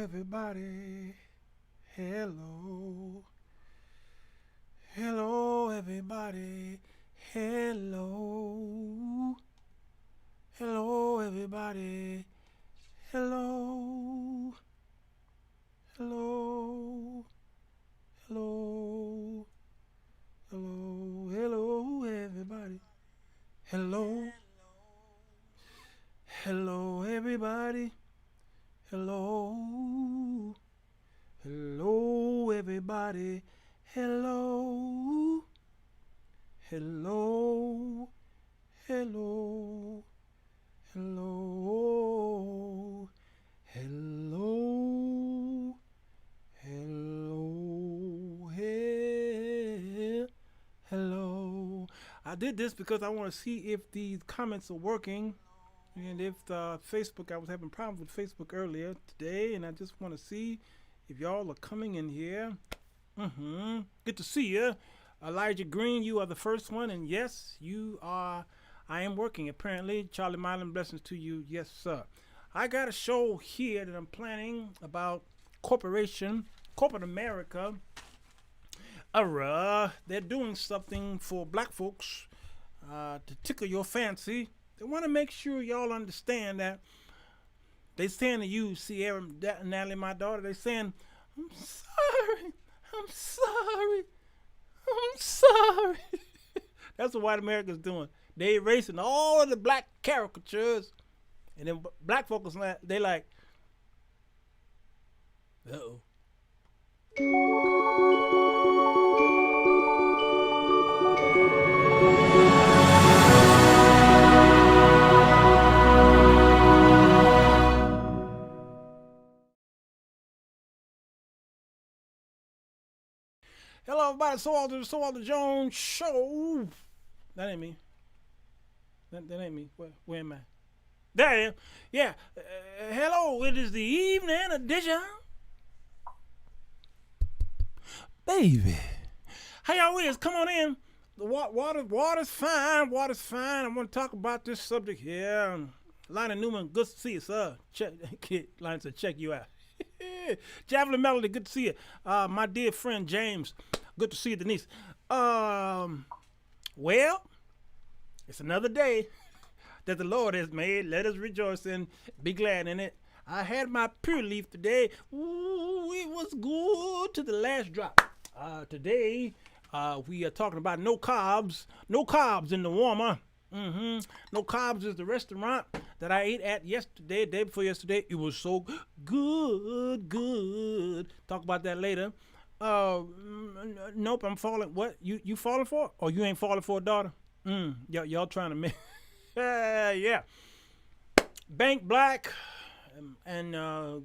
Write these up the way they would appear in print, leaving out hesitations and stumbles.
everybody. Hello. Hello, everybody. Hello. Hello, everybody. Hello. Hello. Hello. Hello. Hello, everybody. Hello. Hello, everybody. Hello. Hello, everybody. Hello. Hello. Hello. Hello. Hello. Hello. Hello. I did this because I want to see if these comments are working. And if Facebook, I was having problems with Facebook earlier today, and I just want to see if y'all are coming in here. Good to see you. Elijah Green, you are the first one, and yes, you are. I am working, apparently. Charlie Mylan, blessings to you. Yes, sir. I got a show here that I'm planning about corporate America. They're doing something for black folks to tickle your fancy. They want to make sure y'all understand that they saying to you, Sierra, Natalie, my daughter, they saying, I'm sorry. That's what white America's doing. They erasing all of the black caricatures, and then black folks, they like, uh-oh. Hello, everybody. Sirwalterj Jones Show. That ain't me. That ain't me. Where am I? There I am. Yeah. Hello. It is the evening edition. Baby. How y'all is? Come on in. The water's fine. Water's fine. I want to talk about this subject here. Lionel Newman, good to see you, sir. Lionel said, check you out. Javelin Melody, good to see you. My dear friend James, good to see you, Denise. Well, it's another day that the Lord has made. Let us rejoice and be glad in it. I had my pure leaf today. Ooh, it was good to the last drop. Today, we are talking about no carbs. No carbs in the warmer. No Carbs is the restaurant that I ate at yesterday, day before yesterday. It was so good. Talk about that later. Nope, I'm falling. What? You falling for? Or you ain't falling for a daughter? Y'all trying to make. Yeah. Bank black and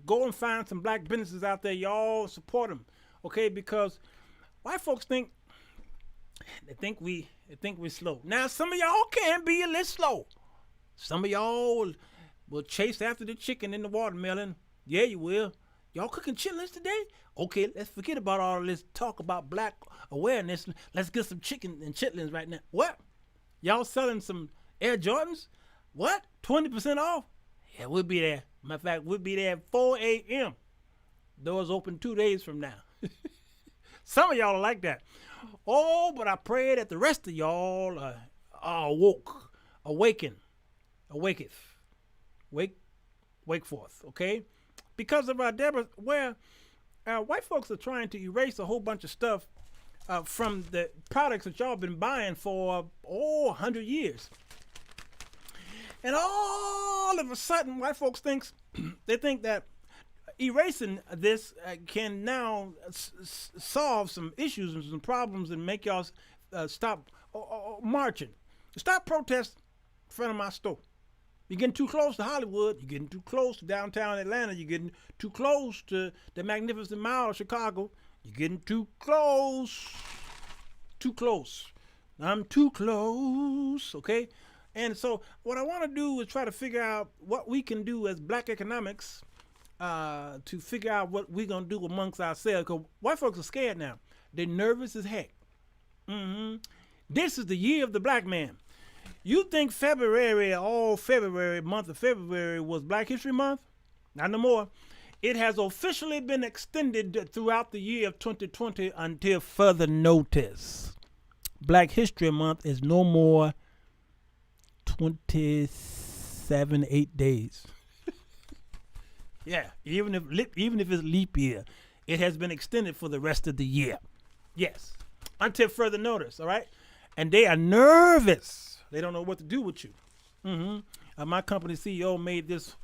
go and find some black businesses out there. Y'all support them, okay? Because white folks think we slow. Now, some of y'all can be a little slow. Some of y'all will chase after the chicken in the watermelon. Yeah, you will. Y'all cooking chitlins today? Okay, let's forget about all this talk about black awareness. Let's get some chicken and chitlins right now. What? Y'all selling some Air Jordans? What? 20% off? Yeah, we'll be there. Matter of fact, we'll be there at 4 a.m. Doors open 2 days from now. Some of y'all are like that. Oh, but I pray that the rest of y'all are awaketh, wake forth, okay? Because of our Deborah, where white folks are trying to erase a whole bunch of stuff from the products that y'all been buying for 100 years. And all of a sudden, white folks think that erasing this can now solve some issues and some problems and make y'all stop marching. Stop protesting in front of my store. You're getting too close to Hollywood. You're getting too close to downtown Atlanta. You're getting too close to the Magnificent Mile of Chicago. You're getting too close. Too close. I'm too close, okay? And so what I want to do is try to figure out what we can do as black economics to figure out what we're going to do amongst ourselves. Because white folks are scared now. They're nervous as heck. This is the year of the black man. You think February, month of February was Black History Month? Not no more. It has officially been extended throughout the year of 2020 until further notice. Black History Month is no more 27, 8 days. Yeah, even if it's leap year, it has been extended for the rest of the year. Yes, until further notice. All right, and they are nervous. They don't know what to do with you. My company CEO made this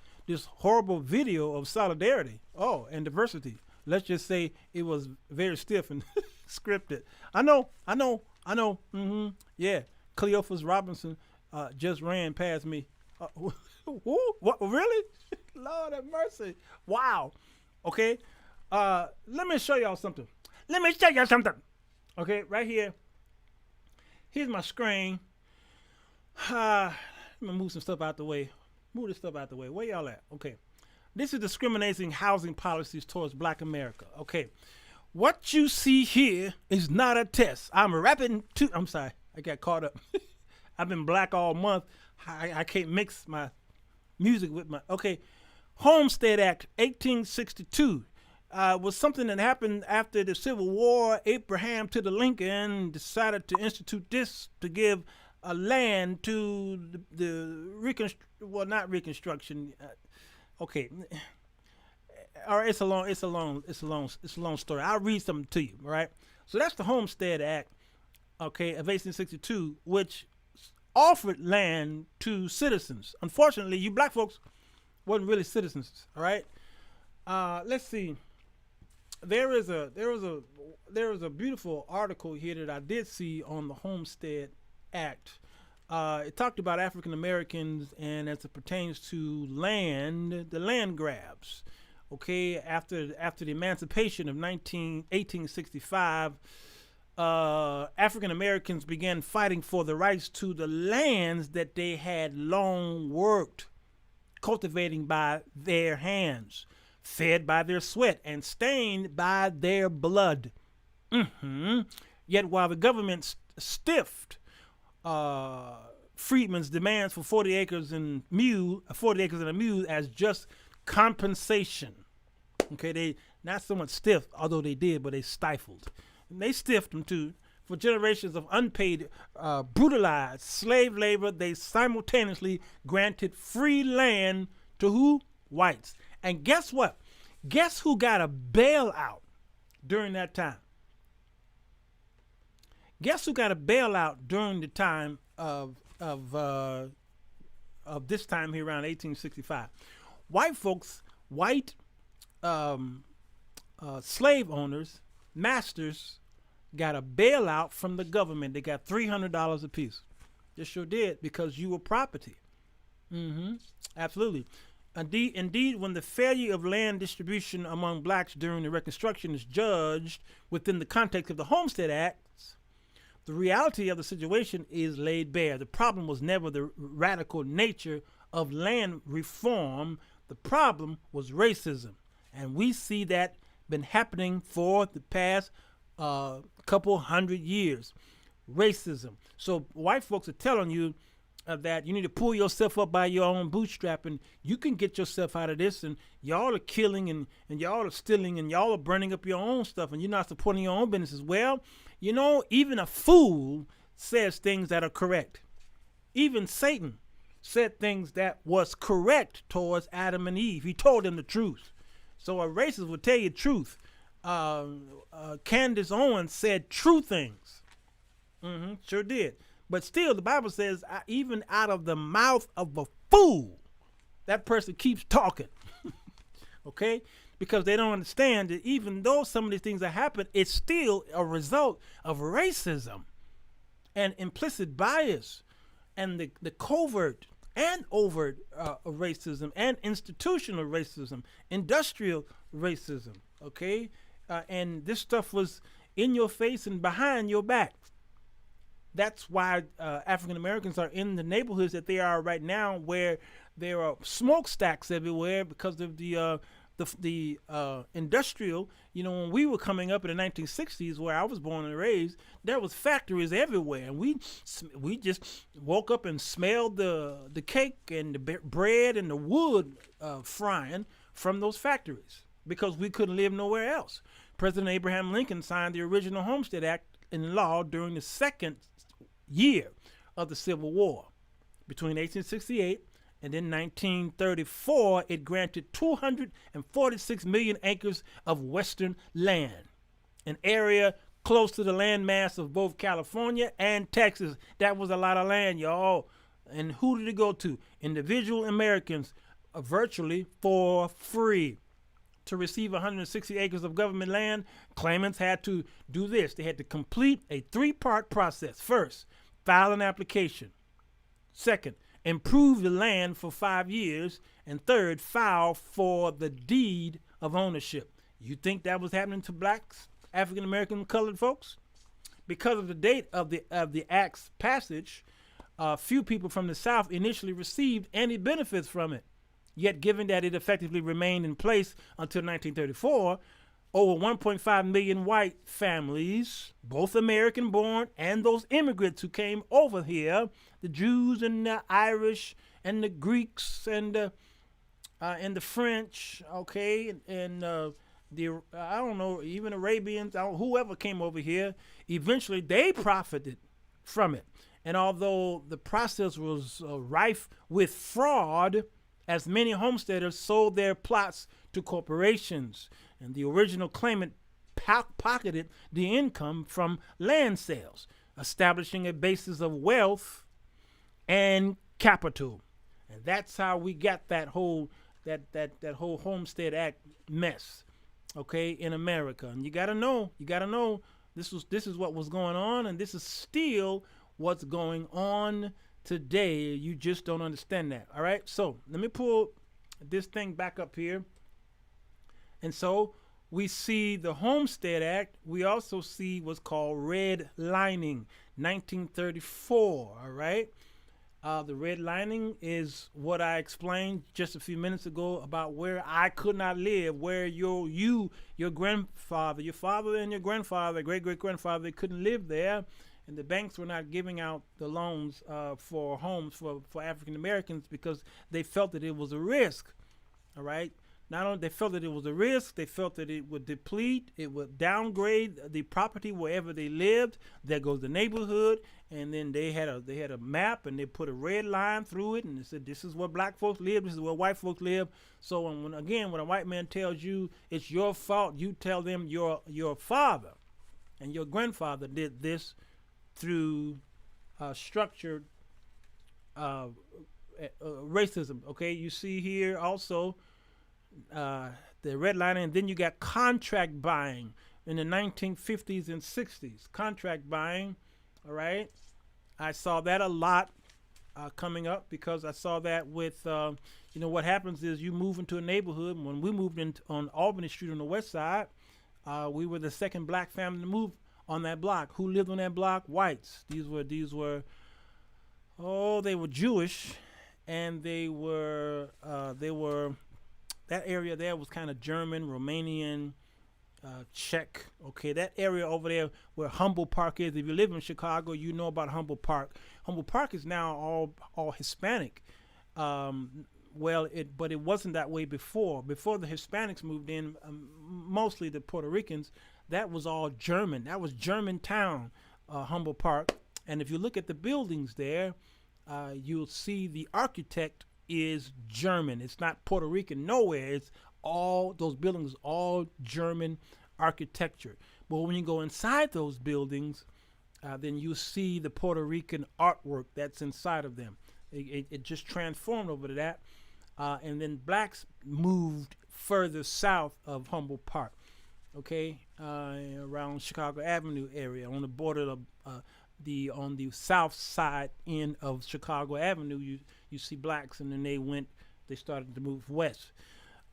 horrible video of solidarity. Oh, and diversity. Let's just say it was very stiff and scripted. I know. Yeah, Cleophas Robinson just ran past me. What? Really? Lord have mercy. Wow. Okay. Let me show y'all something. Okay, right here. Here's my screen. Let me move some stuff out the way. Move this stuff out the way. Where y'all at? Okay. This is discriminating housing policies towards Black America. Okay. What you see here is not a test. I'm sorry. I got caught up. I've been black all month. I can't mix my music with my... Okay. Homestead Act 1862 was something that happened after the Civil War. Abraham to the Lincoln decided to institute this to give a land to not reconstruction. Okay. All right, it's a long story. I'll read something to you, all right? So that's the Homestead Act, okay, of 1862, which offered land to citizens. Unfortunately, you black folks wasn't really citizens, all right? Let's see. There was a beautiful article here that I did see on the Homestead Act. It talked about African Americans and as it pertains to the land grabs. Okay, after the emancipation of 1865, African Americans began fighting for the rights to the lands that they had long worked, cultivating by their hands, fed by their sweat, and stained by their blood. Yet while the government stiffed freedmen's demands for 40 acres and a mule as just compensation. Okay, they not so much stiffed, although they did, but they stifled. And they stiffed them too. For generations of unpaid, brutalized slave labor, they simultaneously granted free land to who? Whites. And guess what? Guess who got a bailout during that time? Guess who got a bailout during the time of this time here around 1865? White slave owners, masters, got a bailout from the government. They got $300 a piece. They sure did, because you were property. Absolutely. Indeed, when the failure of land distribution among blacks during the Reconstruction is judged within the context of the Homestead Act, the reality of the situation is laid bare. The problem was never the radical nature of land reform. The problem was racism. And we see that been happening for the past couple hundred years. Racism. So white folks are telling you that you need to pull yourself up by your own bootstrap, and you can get yourself out of this, and y'all are killing and y'all are stealing and y'all are burning up your own stuff, and you're not supporting your own businesses. Well, you know, even a fool says things that are correct. Even Satan said things that was correct towards Adam and Eve. He told them the truth. So a racist will tell you truth. Candace Owens said true things. Sure did. But still, the Bible says, even out of the mouth of a fool, that person keeps talking. Okay? Because they don't understand that even though some of these things that happen, it's still a result of racism and implicit bias and the covert and overt racism and institutional racism, industrial racism. Okay? And this stuff was in your face and behind your back. That's why African Americans are in the neighborhoods that they are right now, where there are smokestacks everywhere because of the industrial. You know, when we were coming up in the 1960s, where I was born and raised, there was factories everywhere, and we just woke up and smelled the cake and the bread and the wood frying from those factories because we couldn't live nowhere else. President Abraham Lincoln signed the original Homestead Act in law during the second year of the Civil War. Between 1868 and then 1934, it granted 246 million acres of western land, an area close to the landmass of both California and Texas. That was a lot of land, y'all. And who did it go to? Individual Americans, virtually for free. To receive 160 acres of government land, claimants had to do this. They had to complete a 3-part process. First, file an application. Second, improve the land for 5 years. And third, file for the deed of ownership. You think that was happening to blacks, African American, colored folks? Because of the date of the Act's passage, few people from the South initially received any benefits from it. Yet, given that it effectively remained in place until 1934, over 1.5 million white families, both American-born and those immigrants who came over here, the Jews and the Irish and the Greeks and the French, okay, and the I don't know, even Arabians, whoever came over here, eventually they profited from it. And although the process was rife with fraud, as many homesteaders sold their plots to corporations, and the original claimant pocketed the income from land sales, establishing a basis of wealth and capital. And that's how we got that whole whole Homestead Act mess, okay, in America. And you gotta know this is what was going on, and this is still what's going on today. You just don't understand that. All right, so let me pull this thing back up here. And so we see the Homestead Act. We also see what's called redlining, 1934. All right, the redlining is what I explained just a few minutes ago about where I could not live, where your grandfather, your father and your grandfather, great-great-grandfather, they couldn't live there. And the banks were not giving out the loans for homes for African Americans because they felt that it was a risk. All right. Not only they felt that it was a risk, they felt that it would deplete, it would downgrade the property wherever they lived. There goes the neighborhood, and then they had a map, and they put a red line through it, and they said this is where black folks live, this is where white folks live. So when a white man tells you it's your fault, you tell them your father and your grandfather did this through structured racism. Okay, you see here also the redlining, and then you got contract buying in the 1950s and 60s. Contract buying, all right. I saw that a lot coming up because I saw that with, what happens is you move into a neighborhood. When we moved in on Albany Street on the west side, we were the second black family to move on that block. Who lived on that block? Whites. These were they were Jewish, and they were that area there was kind of German, Romanian, Czech. Okay, that area over there where Humboldt Park is. If you live in Chicago, you know about Humboldt Park. Humboldt Park is now all Hispanic. But it wasn't that way before. Before the Hispanics moved in, mostly the Puerto Ricans, that was all German. That was Germantown, Humboldt Park. And if you look at the buildings there, you'll see the architect is German. It's not Puerto Rican nowhere. It's all those buildings, all German architecture. But when you go inside those buildings, then you see the Puerto Rican artwork that's inside of them. It just transformed over to that. And then blacks moved further south of Humboldt Park, okay, around Chicago Avenue area, on the border of on the south side end of Chicago Avenue. You see blacks, and then they started to move west,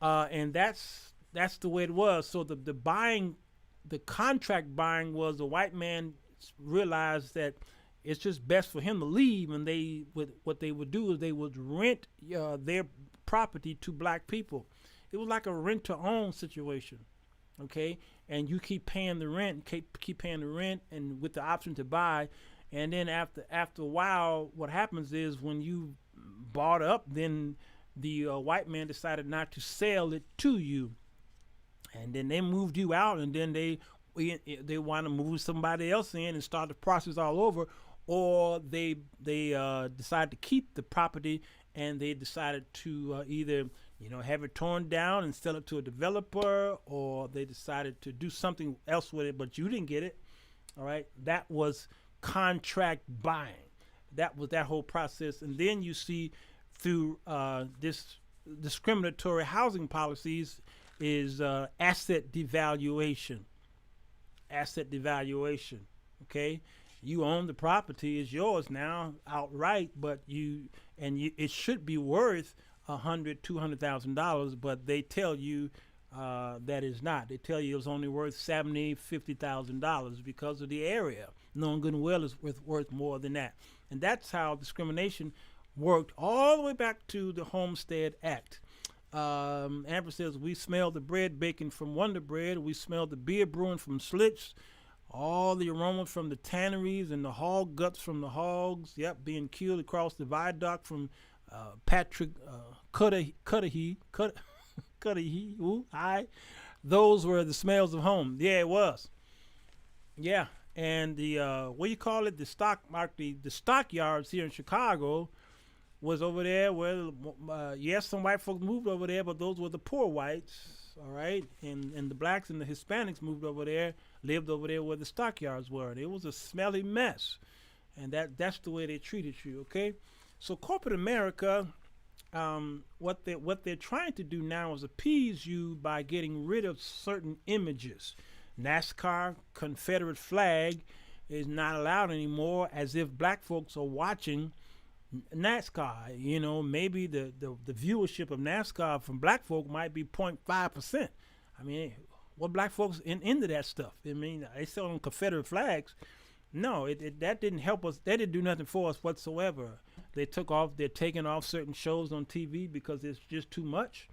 and that's the way it was. So the contract buying was the white man realized that it's just best for him to leave, and what they would do is they would rent their property to black people. It was like a rent-to-own situation, okay? And you keep paying the rent, keep paying the rent, and with the option to buy. And then after a while, what happens is when you bought up, then the white man decided not to sell it to you, and then they moved you out, and then they want to move somebody else in and start the process all over, or they decided to keep the property, and they decided to either have it torn down and sell it to a developer, or they decided to do something else with it, but you didn't get it. All right, that was contract buying. That was that whole process. And then you see through this discriminatory housing policies is asset devaluation. Asset devaluation. Okay, you own the property, it's yours now outright, but it should be worth $100,000-$200,000, but they tell you that is not. They tell you it's only worth $70,000-$50,000 because of the area. Knowing good and well is worth more than that. And that's how discrimination worked all the way back to the Homestead Act. Amber says, we smell the bread baking from Wonder Bread. We smell the beer brewing from Schlitz. All the aroma from the tanneries and the hog guts from the hogs. Yep, being killed across the viaduct from Patrick Cudahy. Ooh, those were the smells of home. Yeah, it was. Yeah, and the what do you call it? The stock market, the stockyards here in Chicago was over there where yes, some white folks moved over there, but those were the poor whites. All right, and the blacks and the Hispanics moved over there, lived over there where the stockyards were. And it was a smelly mess, and that's the way they treated you. Okay, so corporate America. What they're trying to do now is appease you by getting rid of certain images. NASCAR Confederate flag is not allowed anymore, as if black folks are watching NASCAR. Maybe the viewership of NASCAR from black folk might be 0.5%. I mean, what black folks into that stuff? I mean, they sell them Confederate flags. No, that didn't help us. That didn't do nothing for us whatsoever. They're taking off certain shows on TV because it's just too much.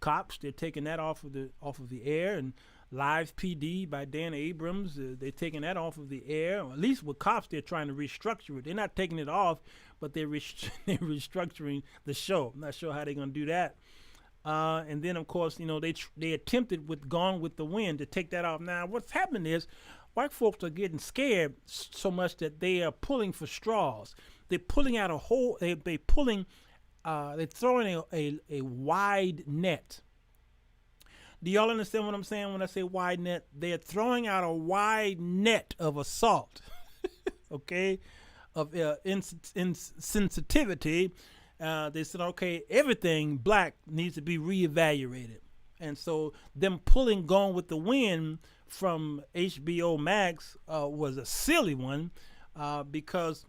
Cops, they're taking that off of the air, and Live PD by Dan Abrams, they're taking that off of the air. Or at least with Cops, they're trying to restructure it. They're not taking it off, but they're restructuring the show. I'm not sure how they're going to do that. And then, of course, they attempted with Gone with the Wind to take that off. Now, what's happening is white folks are getting scared so much that they are pulling for straws. They're pulling out a whole. They're throwing a wide net. Do y'all understand what I'm saying when I say wide net? They're throwing out a wide net of assault, okay, of insensitivity. They said, okay, everything black needs to be reevaluated. And so them pulling Gone with the Wind from HBO Max was a silly one because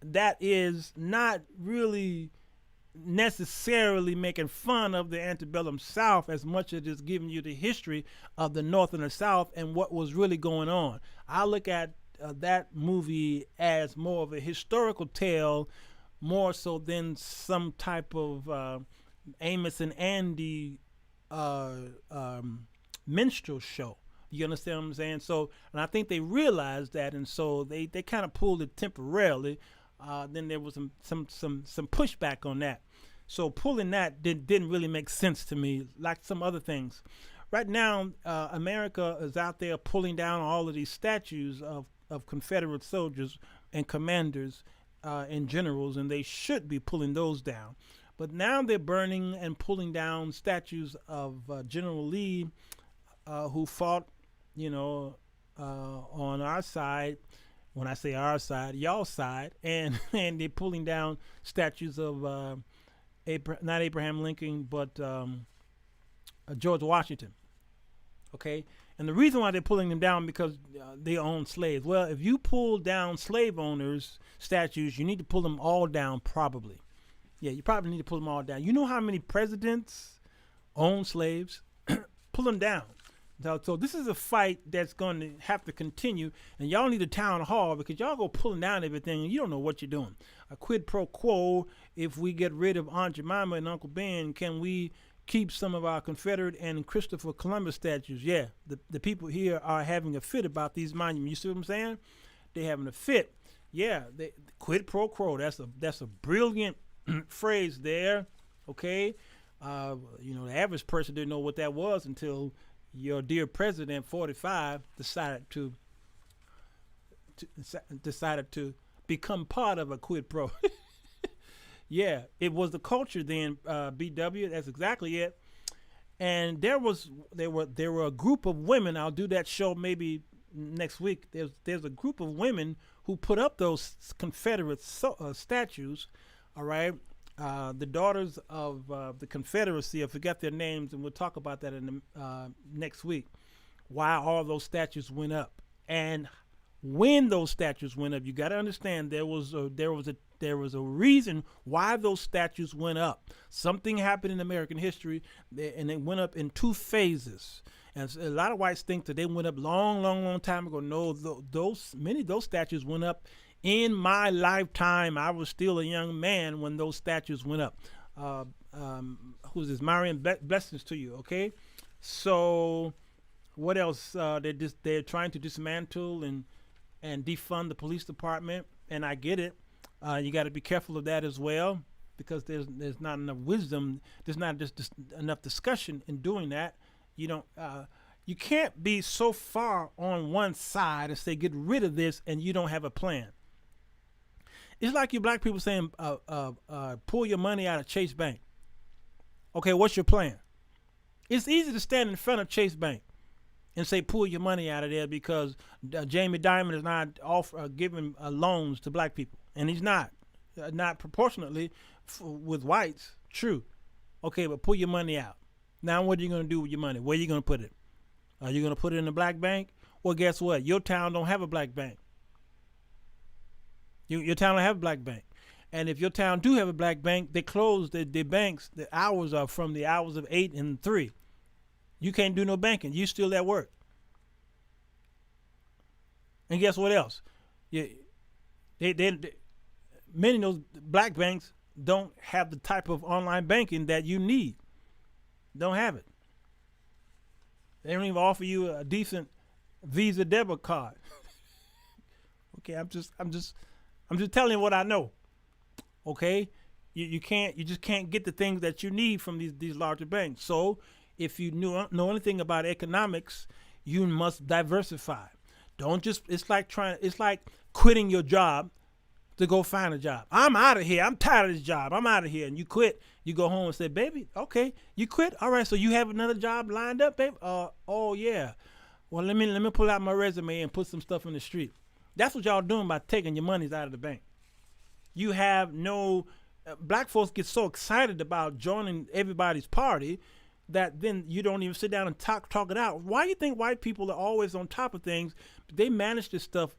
that is not really necessarily making fun of the antebellum South as much as it's giving you the history of the North and the South and what was really going on. I look at that movie as more of a historical tale, more so than some type of Amos and Andy minstrel show. You understand what I'm saying? So, and I think they realized that, and so they kind of pulled it temporarily. Then there was some pushback on that. So pulling that didn't really make sense to me, like some other things. Right now, America is out there pulling down all of these statues of Confederate soldiers and commanders and generals, and they should be pulling those down. But now they're burning and pulling down statues of General Lee, who fought, on our side. When I say our side, y'all side, and they're pulling down statues of not Abraham Lincoln, but George Washington. Okay, and the reason why they're pulling them down because they own slaves. Well, if you pull down slave owners' statues, you need to pull them all down. Probably, yeah, you probably need to pull them all down. You know how many presidents own slaves? Pull them down. So this is a fight that's going to have to continue, and y'all need a town hall because y'all go pulling down everything, and you don't know what you're doing. A quid pro quo, if we get rid of Aunt Jemima and Uncle Ben, can we keep some of our Confederate and Christopher Columbus statues? Yeah, the people here are having a fit about these monuments. You see what I'm saying? They're having a fit. Yeah, quid pro quo, that's a brilliant phrase there, Okay, the average person didn't know what that was until your dear president, 45, decided to become part of a quid pro. Yeah, it was the culture then. BW, that's exactly it. And there were a group of women. I'll do that show maybe next week. There's a group of women who put up those Confederate statues. All right, the daughters of the Confederacy. I forgot their names, and we'll talk about that in the, next week. Why all those statues went up, and when those statues went up, you got to understand there was a reason why those statues went up. Something happened in American history, and it went up in two phases. And a lot of whites think that they went up long time ago. No, many of those statues went up in my lifetime. I was still a young man when those statues went up. Who's this? Marion, blessings to you. Okay, so what else? They're trying to dismantle and defund the police department, and I get it. You got to be careful of that as well, because there's not enough wisdom. There's not just enough discussion in doing that. You can't be so far on one side and say get rid of this and you don't have a plan. It's like you black people saying pull your money out of Chase Bank. Okay, what's your plan? It's easy to stand in front of Chase Bank and say pull your money out of there because Jamie Dimon is not giving loans to black people, and he's not proportionately with whites. True. Okay, but pull your money out. Now what are you going to do with your money? Where are you going to put it? Are you going to put it in a black bank? Well, guess what? Your town don't have a black bank. Your town don't have a black bank. And if your town do have a black bank, they close the banks. The hours are from the hours of 8 and 3. You can't do no banking. You still at work. And guess what else? Many of those black banks don't have the type of online banking that you need. Don't have it. They don't even offer you a decent Visa debit card. Okay, I'm just telling you what I know. Okay, you just can't get the things that you need from these larger banks. So if you know anything about economics, you must diversify. Don't just it's like quitting your job to go find a job. I'm out of here. I'm tired of this job. I'm out of here. And you quit. You go home and say, baby, okay, you quit. All right, so you have another job lined up, babe? Oh yeah. Well, let me pull out my resume and put some stuff in the street. That's what y'all doing by taking your monies out of the bank. You have no black folks get so excited about joining everybody's party that then you don't even sit down and talk it out. Why do you think white people are always on top of things? They manage this stuff,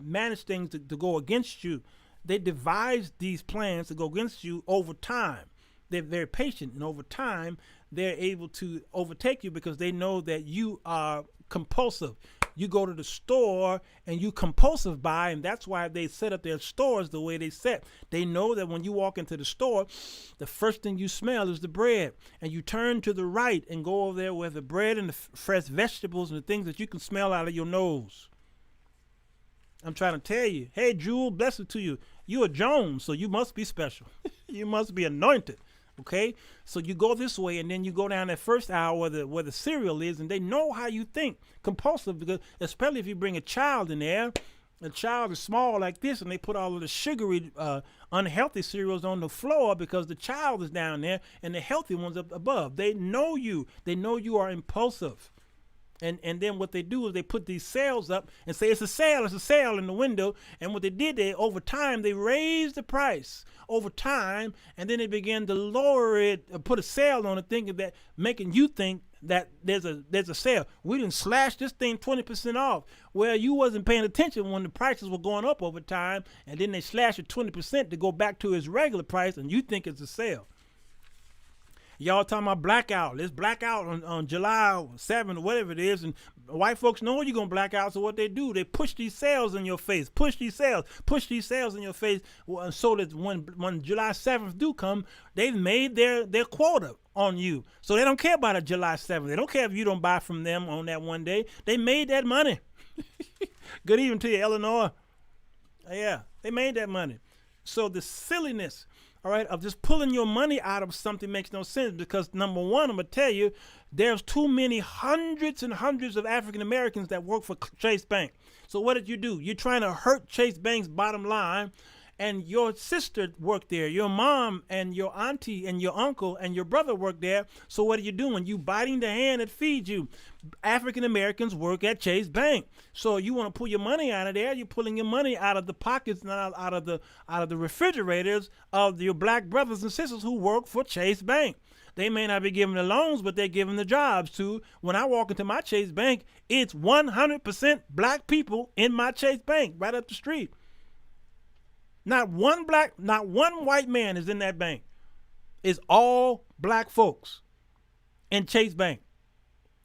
manage things to go against you. They devise these plans to go against you over time. They're very patient, and over time, they're able to overtake you because they know that you are compulsive. You go to the store and you compulsive buy, and that's why they set up their stores the way they set. They know that when you walk into the store, the first thing you smell is the bread, and you turn to the right and go over there where the bread and the fresh vegetables and the things that you can smell out of your nose. I'm trying to tell you, hey, Jewel, blessed to you. You are Jones, so you must be special. You must be anointed. Okay, so you go this way, and then you go down that first aisle where the cereal is, and they know how you think, compulsive, because especially if you bring a child in there, a child is small like this, and they put all of the sugary, unhealthy cereals on the floor because the child is down there, and the healthy ones up above. They know you. They know you are impulsive. And then what they do is they put these sales up and say it's a sale in the window. And what they did, over time, they raised the price over time, and then they began to lower it, put a sale on it, thinking that, making you think that there's a sale. We didn't slash this thing 20% off. Well, you wasn't paying attention when the prices were going up over time, and then they slashed it 20% to go back to its regular price, and you think it's a sale. Y'all talking about blackout. Let's black out on July 7th or whatever it is. And white folks know you're going to black out. So what they do, they push these sales in your face, push these sales in your face, so that when July 7th do come, they've made their quota on you. So they don't care about a July 7th. They don't care if you don't buy from them on that one day. They made that money. Good evening to you, Eleanor. Yeah, they made that money. So the silliness all right, of just pulling your money out of something makes no sense because, number one, I'm going to tell you, there's too many hundreds and hundreds of African Americans that work for Chase Bank. So what did you do? You're trying to hurt Chase Bank's bottom line, and your sister worked there, your mom and your auntie and your uncle and your brother worked there. So what are you doing? You biting the hand that feeds you. African Americans work at Chase Bank. So you want to pull your money out of there, you're pulling your money out of the pockets, not out of the refrigerators of your black brothers and sisters who work for Chase Bank. They may not be giving the loans, but they're giving the jobs to. When I walk into my Chase Bank, it's 100% black people in my Chase Bank right up the street. Not one white man is in that bank. It's all black folks in Chase Bank.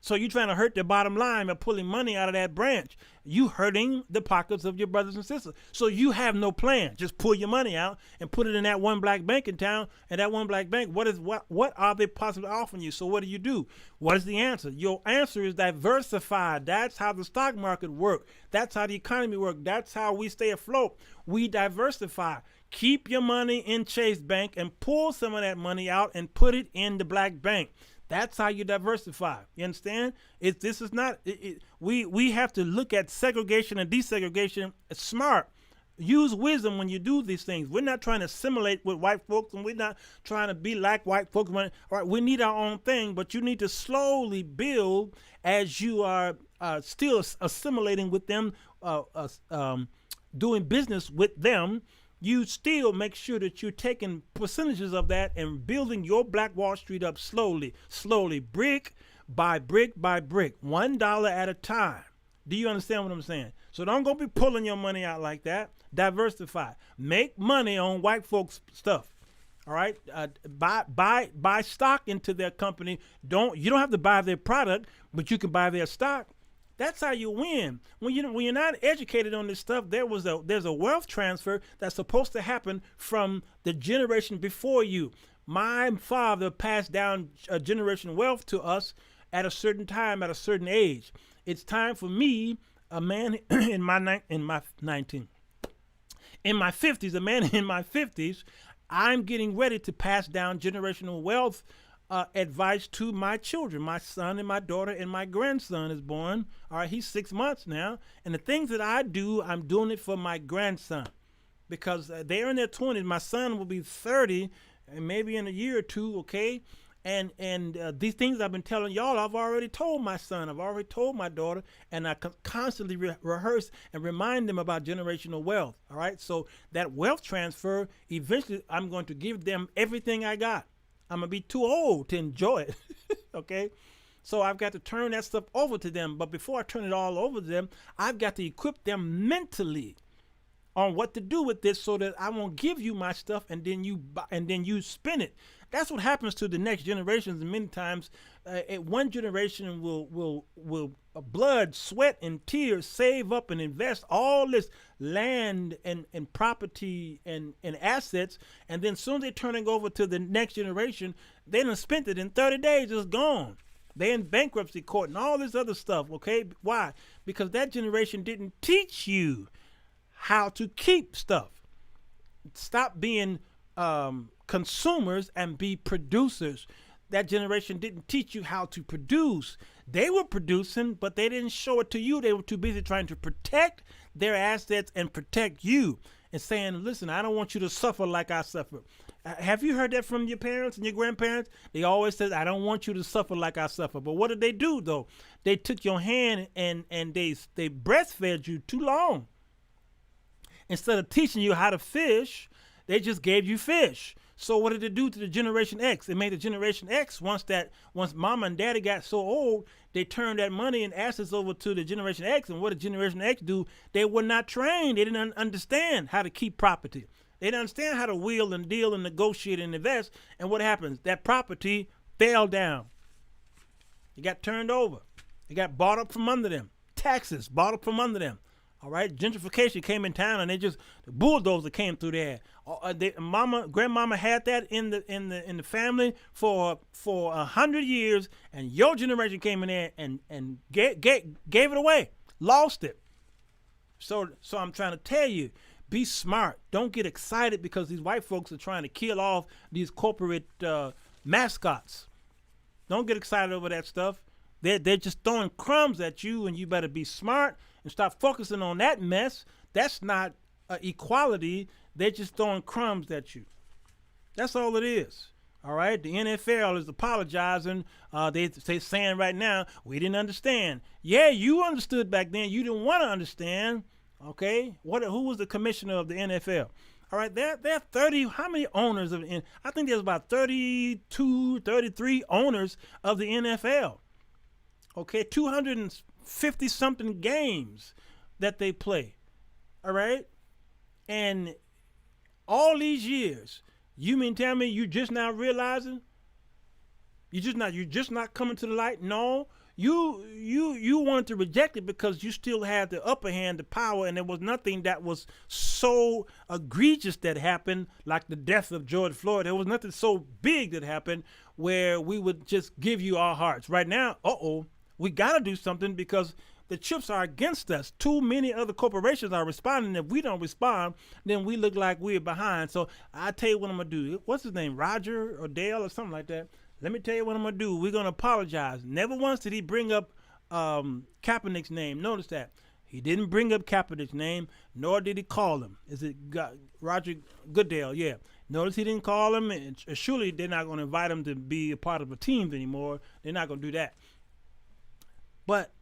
So you're trying to hurt their bottom line by pulling money out of that branch. You hurting the pockets of your brothers and sisters. So you have no plan. Just pull your money out and put it in that one black bank in town. And that one black bank, what are they possibly offering you? So what do? What is the answer? Your answer is diversify. That's how the stock market works. That's how the economy works. That's how we stay afloat. We diversify. Keep your money in Chase Bank and pull some of that money out and put it in the black bank. That's how you diversify. You understand? We have to look at segregation and desegregation smart. Use wisdom when you do these things. We're not trying to assimilate with white folks, and we're not trying to be like white folks. All right, we need our own thing, but you need to slowly build as you are still assimilating with them, doing business with them. You still make sure that you're taking percentages of that and building your Black Wall Street up slowly, brick by brick by brick, $1 at a time. Do you understand what I'm saying? So don't go be pulling your money out like that. Diversify. Make money on white folks' stuff. All right, buy stock into their company. You don't have to buy their product, but you can buy their stock. That's how you win. When you're not educated on this stuff, there's a wealth transfer that's supposed to happen from the generation before you. My father passed down a generation wealth to us at a certain time, at a certain age. It's time for me, a man in my 50s, a man in my 50s, I'm getting ready to pass down generational wealth advice to my children. My son and my daughter and my grandson is born. All right, he's 6 months now. And the things that I do, I'm doing it for my grandson because they're in their 20s. My son will be 30 and maybe in a year or two, okay? And these things I've been telling y'all, I've already told my son, I've already told my daughter, and I constantly rehearse and remind them about generational wealth, all right? So that wealth transfer, eventually I'm going to give them everything I got. I'm going to be too old to enjoy it, okay? So I've got to turn that stuff over to them. But before I turn it all over to them, I've got to equip them mentally on what to do with this so that I won't give you my stuff and then you spend it. That's what happens to the next generations. And many times, one generation will blood, sweat, and tears save up and invest all this land and property and assets, and then soon as they turn it over to the next generation, they done spent it in 30 days. It's gone. They in bankruptcy court and all this other stuff. Okay, why? Because that generation didn't teach you how to keep stuff. Stop being consumers and be producers. That generation didn't teach you how to produce. They were producing, but they didn't show it to you. They were too busy trying to protect their assets and protect you and saying, listen, I don't want you to suffer like I suffer. Have you heard that from your parents and your grandparents? They always said, I don't want you to suffer like I suffer. But what did they do, though? They took your hand and they breastfed you too long. Instead of teaching you how to fish, they just gave you fish. So what did it do to the Generation X? It made the Generation X, once mama and daddy got so old, they turned that money and assets over to the Generation X. And what did Generation X do? They were not trained. They didn't understand how to keep property. They didn't understand how to wheel and deal and negotiate and invest. And what happens? That property fell down. It got turned over. It got bought up from under them. Taxes bought up from under them. All right, gentrification came in town, and the bulldozer came through there. Grandmama had that in the family for 100 years, and your generation came in there and gave it away, lost it. So I'm trying to tell you, Be smart. Don't get excited because these white folks are trying to kill off these corporate mascots. Don't get excited over that stuff. They're just throwing crumbs at you, and you better be smart and stop focusing on that mess. That's not equality. They're just throwing crumbs at you. That's all it is. All right. The NFL is apologizing. They're saying right now, we didn't understand. Yeah, you understood back then. You didn't want to understand. Okay. Who was the commissioner of the NFL? All right. There are 30. How many owners of the I think there's about 32, 33 owners of the NFL. Okay. 250 something games that they play. All right. And all these years, you mean tell me you just now realizing? You're just not coming to the light? No. You wanted to reject it because you still had the upper hand, the power, and there was nothing that was so egregious that happened, like the death of George Floyd. There was nothing so big that happened where we would just give you our hearts. Right now, we got to do something because the chips are against us. Too many other corporations are responding. If we don't respond, then we look like we're behind. So I tell you what I'm going to do. What's his name? Roger or Dale or something like that. Let me tell you what I'm going to do. We're going to apologize. Never once did he bring up Kaepernick's name. Notice that. He didn't bring up Kaepernick's name, nor did he call him. Is it Roger Goodell? Yeah. Notice he didn't call him. And surely they're not going to invite him to be a part of a team anymore. They're not going to do that. But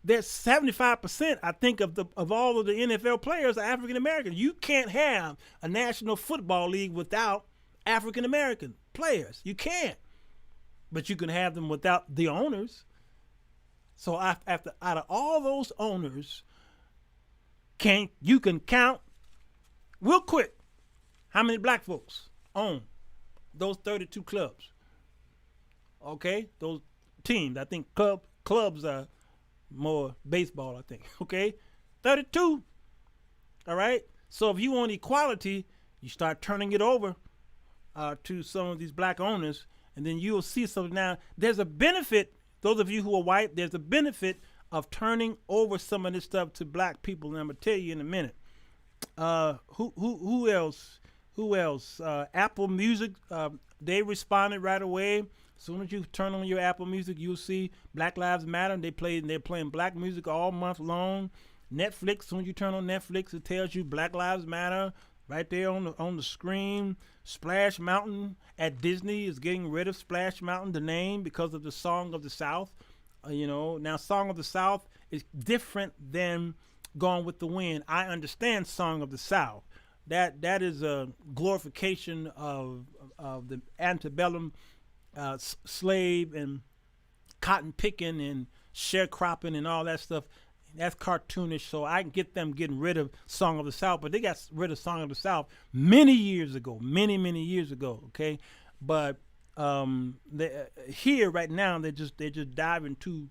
there's 75%, I think, of all of the NFL players are African American. You can't have a National Football League without African American players. You can't. But you can have them without the owners. So out of all those owners, you can count real quick how many black folks own those 32 clubs. Okay, those teams. I think clubs are more baseball, I think. Okay, 32. All right. So if you want equality, you start turning it over to some of these black owners, and then you'll see. So now there's a benefit. Those of you who are white, there's a benefit of turning over some of this stuff to black people, and I'm gonna tell you in a minute. Who else? Who else? Apple Music. They responded right away. As soon as you turn on your Apple Music, you'll see Black Lives Matter. They're playing black music all month long. Netflix. As soon as you turn on Netflix, it tells you Black Lives Matter right there on the screen. Splash Mountain at Disney is getting rid of Splash Mountain, the name, because of the Song of the South. Now Song of the South is different than Gone with the Wind. I understand Song of the South. That is a glorification of the antebellum slave and cotton picking and sharecropping and all that stuff. That's cartoonish, so I can get them getting rid of Song of the South, but they got rid of Song of the South many years ago, many years ago. Okay, but here right now they're just diving too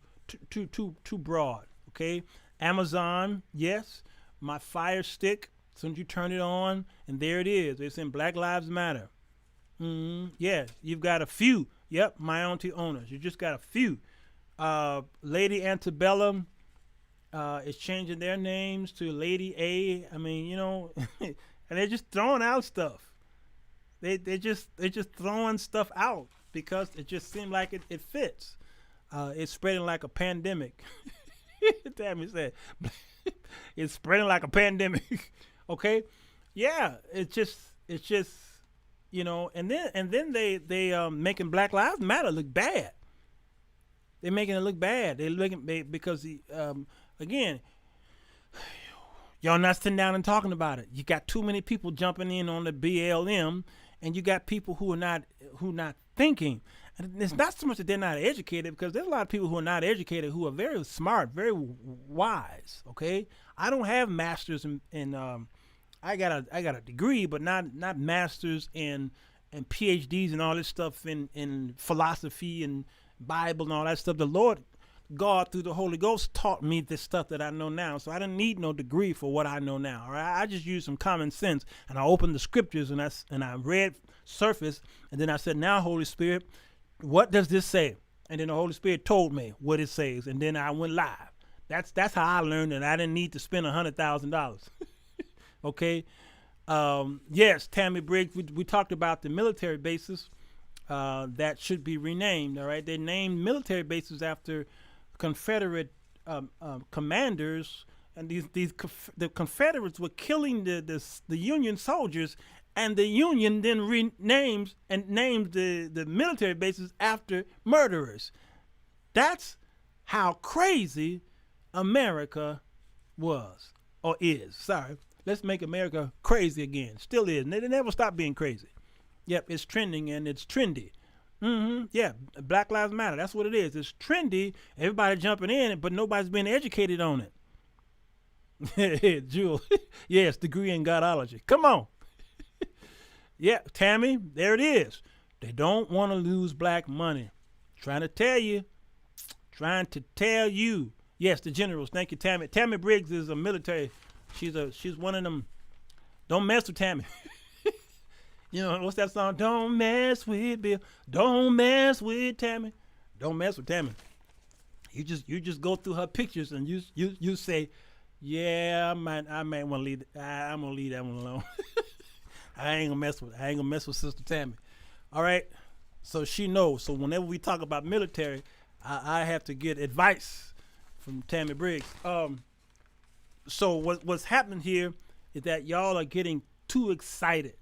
broad. Okay, Amazon, yes, my Fire Stick. As soon as you turn it on, and there it is. It's in Black Lives Matter. Yeah, you've got a few. Yep, my auntie owners. You just got a few. Lady Antebellum is changing their names to Lady A. I mean, and they're just throwing out stuff. They're just throwing stuff out because it just seemed like it fits. It's spreading like a pandemic. Tammy said, it's spreading like a pandemic. Okay, yeah, it's just. And then they making Black Lives Matter look bad. They're making it look bad. Because again, y'all not sitting down and talking about it. You got too many people jumping in on the BLM, and you got people who are not thinking. And it's not so much that they're not educated, because there's a lot of people who are not educated who are very smart, very wise. Okay, I don't have masters in I got a degree, but not masters and PhDs and all this stuff in philosophy and Bible and all that stuff. The Lord God through the Holy Ghost taught me this stuff that I know now. So I didn't need no degree for what I know now. All right? I just used some common sense, and I opened the scriptures and I read surface, and then I said, "Now, Holy Spirit, what does this say?" And then the Holy Spirit told me what it says, and then I went live. That's how I learned, and I didn't need to spend $100,000. Okay. Yes, Tammy Briggs. We talked about the military bases that should be renamed. All right, they named military bases after Confederate commanders, and the Confederates were killing the Union soldiers, and the Union then renames and names the military bases after murderers. That's how crazy America was or is. Sorry. Let's make America crazy again. Still is. They never stop being crazy. Yep, it's trending and it's trendy. Yeah, Black Lives Matter. That's what it is. It's trendy. Everybody jumping in, but nobody's been educated on it. Jewel. Yes, degree in Godology. Come on. Yeah, Tammy, there it is. They don't want to lose black money. Trying to tell you. Yes, the generals. Thank you, Tammy. Tammy Briggs is a military. She's one of them. Don't mess with Tammy. You know what's that song? Don't mess with Bill. Don't mess with Tammy. Don't mess with Tammy. You just go through her pictures and you say, yeah, I might want to leave. I'm gonna leave that one alone. I ain't gonna mess with Sister Tammy. All right. So she knows. So whenever we talk about military, I have to get advice from Tammy Briggs. So what's happening here is that y'all are getting too excited.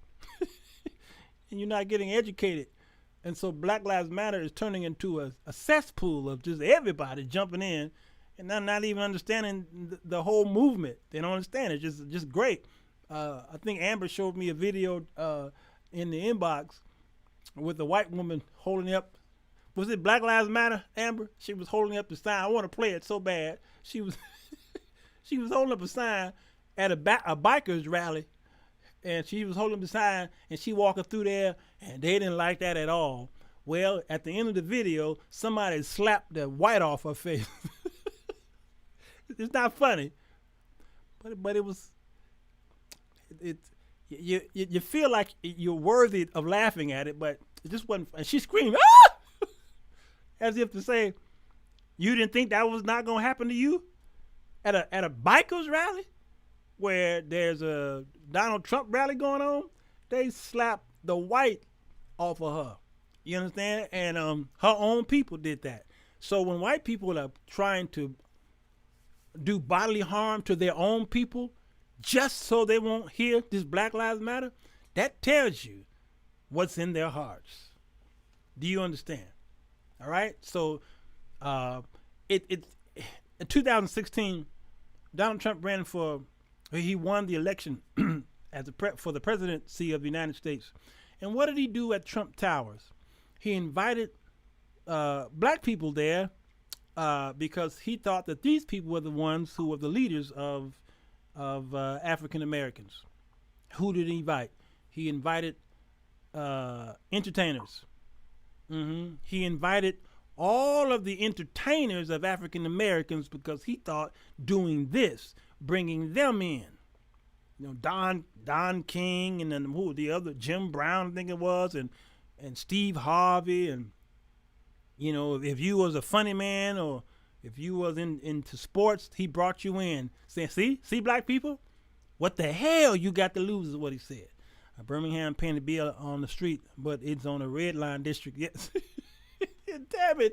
And you're not getting educated. And so Black Lives Matter is turning into a cesspool of just everybody jumping in and not even understanding the whole movement. They don't understand it. It's just great. I think Amber showed me a video in the inbox with a white woman holding up. Was it Black Lives Matter, Amber? She was holding up the sign. I want to play it so bad. She was she was holding up a sign at a bikers rally. And she was holding the sign, and she walking through there, and they didn't like that at all. Well, at the end of the video, somebody slapped the white off her face. It's not funny, but it was. You feel like you're worthy of laughing at it, but it just wasn't. And she screamed, "Ah!" As if to say, "You didn't think that was not gonna happen to you at a bikers rally?" Where there's a Donald Trump rally going on, they slapped the white off of her. You understand? And her own people did that. So when white people are trying to do bodily harm to their own people just so they won't hear this Black Lives Matter, that tells you what's in their hearts. Do you understand? All right? So in 2016, Donald Trump ran he won the election for the presidency of the United States. And what did he do at Trump Towers? He invited black people there because he thought that these people were the ones who were the leaders of African Americans. Who did he invite? He invited entertainers. He invited all of the entertainers of African Americans because he thought doing this, bringing them in, you know, Don King, and then who the other, Jim Brown, I think it was, and Steve Harvey, and you know, if you was a funny man or if you was into sports, he brought you in, saying, see black people, what the hell you got to lose is what he said. Birmingham paying the bill on the street, but it's on a red line district. Yes. Tabby,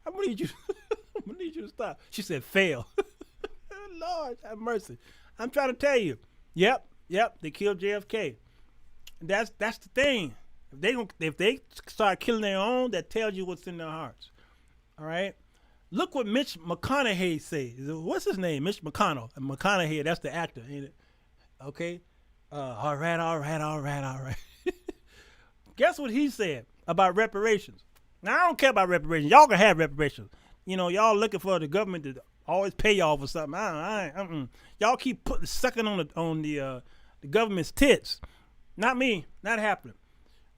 I'm gonna need you to stop. She said, fail. Lord have mercy. I'm trying to tell you. Yep. They killed JFK. That's the thing. If they start killing their own, that tells you what's in their hearts. All right. Look what Mitch McConaughey says. What's his name? Mitch McConnell. McConaughey. That's the actor, ain't it? Okay. All right. Guess what he said about reparations? Now, I don't care about reparations. Y'all can have reparations. You know, y'all looking for the government to always pay y'all for something. Y'all keep sucking on the government's tits. Not me. Not happening.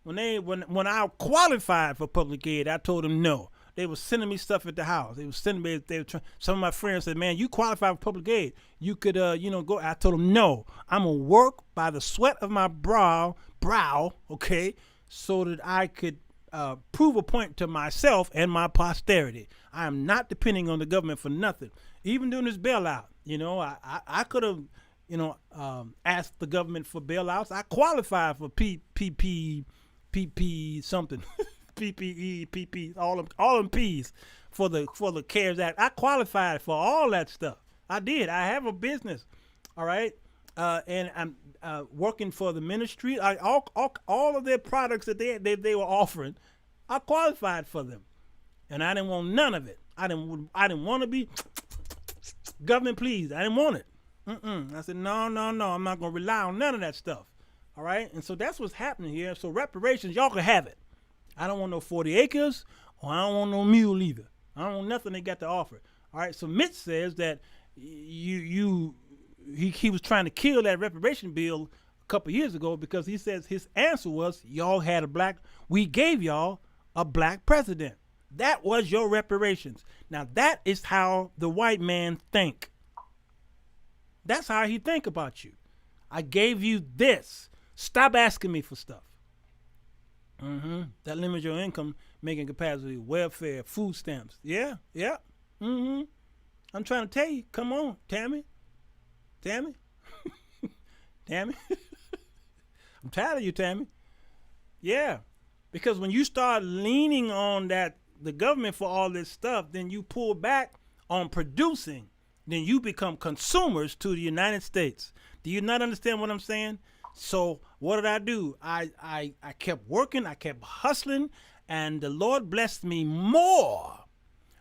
When I qualified for public aid, I told them no. They were sending me stuff at the house. They were sending me. Some of my friends said, "Man, you qualify for public aid. You could, go." I told them no. I'm gonna work by the sweat of my brow, okay, so that I could prove a point to myself and my posterity. I am not depending on the government for nothing. Even during this bailout, I could have, asked the government for bailouts. I qualified for PP something, PPE, PP, all them P's for the CARES Act. I qualified for all that stuff. I did. I have a business, all right, and I'm working for the ministry. All of their products that they were offering, I qualified for them, and I didn't want none of it. I didn't want to be government, please. I didn't want it. I said, no, I'm not going to rely on none of that stuff. All right? And so that's what's happening here. So reparations, y'all can have it. I don't want no 40 acres, or I don't want no mule either. I don't want nothing they got to offer. All right? So Mitch says that he was trying to kill that reparation bill a couple years ago because he says his answer was, we gave y'all a black president. That was your reparations. Now, that is how the white man think. That's how he think about you. I gave you this. Stop asking me for stuff. That limits your income making capacity, welfare, food stamps. Yeah. I'm trying to tell you. Come on, Tammy. Tammy. I'm tired of you, Tammy. Yeah. Because when you start leaning on the government for all this stuff, then you pull back on producing. Then you become consumers to the United States. Do you not understand what I'm saying? So what did I do? I kept working, I kept hustling, and the Lord blessed me more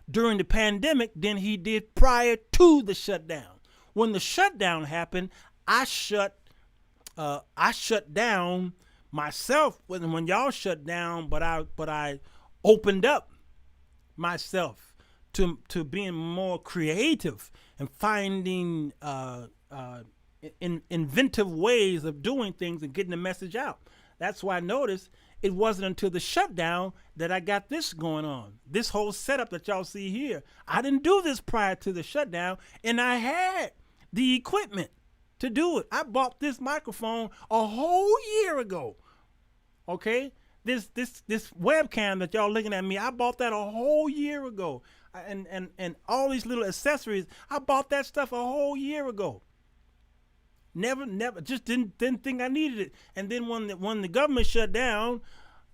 during the pandemic than he did prior to the shutdown. When the shutdown happened, I shut down myself when y'all shut down, but I opened up myself to being more creative and finding inventive ways of doing things and getting the message out. That's why I noticed it wasn't until the shutdown that I got this going on. This whole setup that y'all see here. I didn't do this prior to the shutdown, and I had the equipment to do it. I bought this microphone a whole year ago. Okay? This webcam that y'all looking at me, I bought that a whole year ago. And all these little accessories, I bought that stuff a whole year ago. Never, just didn't think I needed it. And then when the government shut down,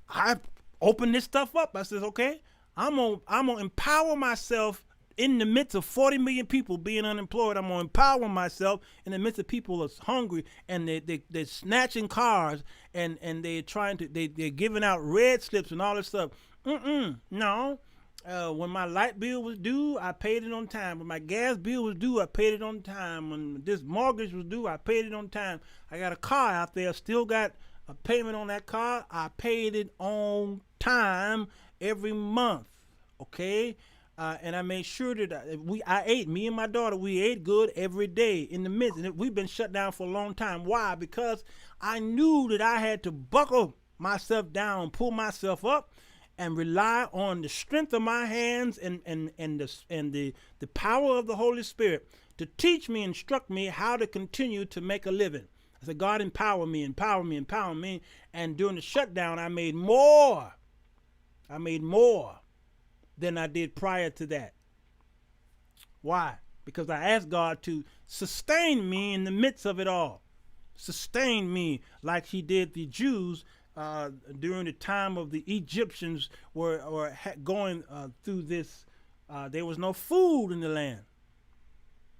I opened this stuff up. I said, okay, I'm gonna empower myself in the midst of 40 million people being unemployed. I'm gonna empower myself in the midst of people that's hungry and they're snatching cars and they're they're giving out red slips and all this stuff. No. When my light bill was due, I paid it on time. When my gas bill was due, I paid it on time. When this mortgage was due, I paid it on time. I got a car out there, still got a payment on that car. I paid it on time every month, okay? And I made sure that I ate, me and my daughter, we ate good every day in the midst. And we've been shut down for a long time. Why? Because I knew that I had to buckle myself down, pull myself up, and rely on the strength of my hands and the power of the Holy Spirit to teach me, instruct me how to continue to make a living. I said, God, empower me. And during the shutdown, I made more than I did prior to that. Why? Because I asked God to sustain me in the midst of it all. Sustain me like he did the Jews during the time of the Egyptians were going through this. There was no food in the land.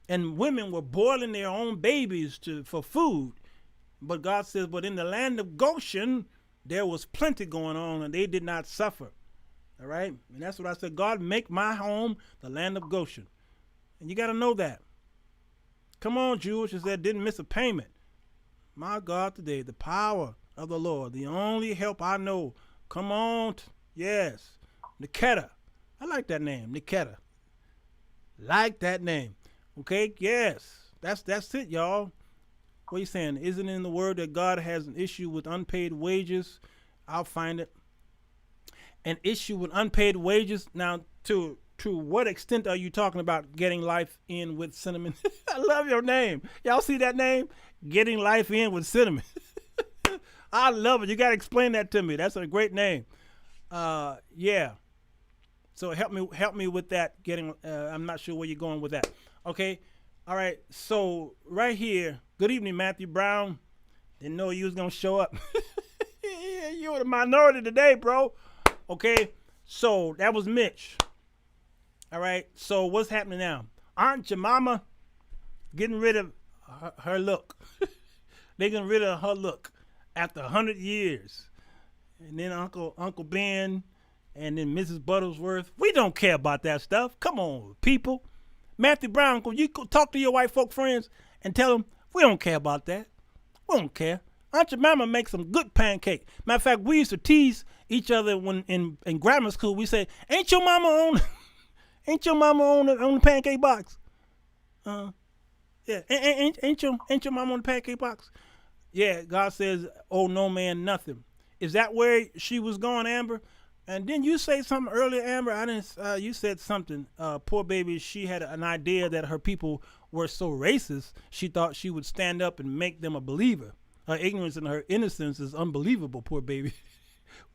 And women were boiling their own babies for food. But God says, but in the land of Goshen, there was plenty going on and they did not suffer. All right? And that's what I said. God, make my home the land of Goshen. And you got to know that. Come on, Jewish, she said, didn't miss a payment. My God, today, the power of the Lord, the only help I know. Come on. Yes. Niketa. I like that name, Niketa. Like that name. Okay, yes. That's it, y'all. What are you saying? Isn't it in the word that God has an issue with unpaid wages? I'll find it. An issue with unpaid wages. Now, to what extent are you talking about getting life in with cinnamon? I love your name. Y'all see that name? Getting life in with cinnamon. I love it. You got to explain that to me. That's a great name. Yeah. So help me with that. I'm not sure where you're going with that. Okay. All right, so right here, good evening, Matthew Brown. Didn't know you was gonna show up. Yeah, you're the minority today, bro. Okay, so that was Mitch. All right, so what's happening now? Aunt Jemima getting rid of her look. They getting rid of her look after 100 years. And then Uncle Ben and then Mrs. Butterworth. We don't care about that stuff. Come on, people. Matthew Brown, you go talk to your white folk friends and tell them we don't care about that. We don't care. Aunt Jemima makes some good pancake. Matter of fact, we used to tease each other when in grammar school. We say, "Ain't your mama on? Ain't your mama on the pancake box? Yeah, ain't your mama on the pancake box? Yeah." God says, "Oh no man, nothing." Is that where she was going, Amber? And then you say something earlier, Amber. I didn't. You said something. Poor baby. She had an idea that her people were so racist. She thought she would stand up and make them a believer. Her ignorance and her innocence is unbelievable. Poor baby.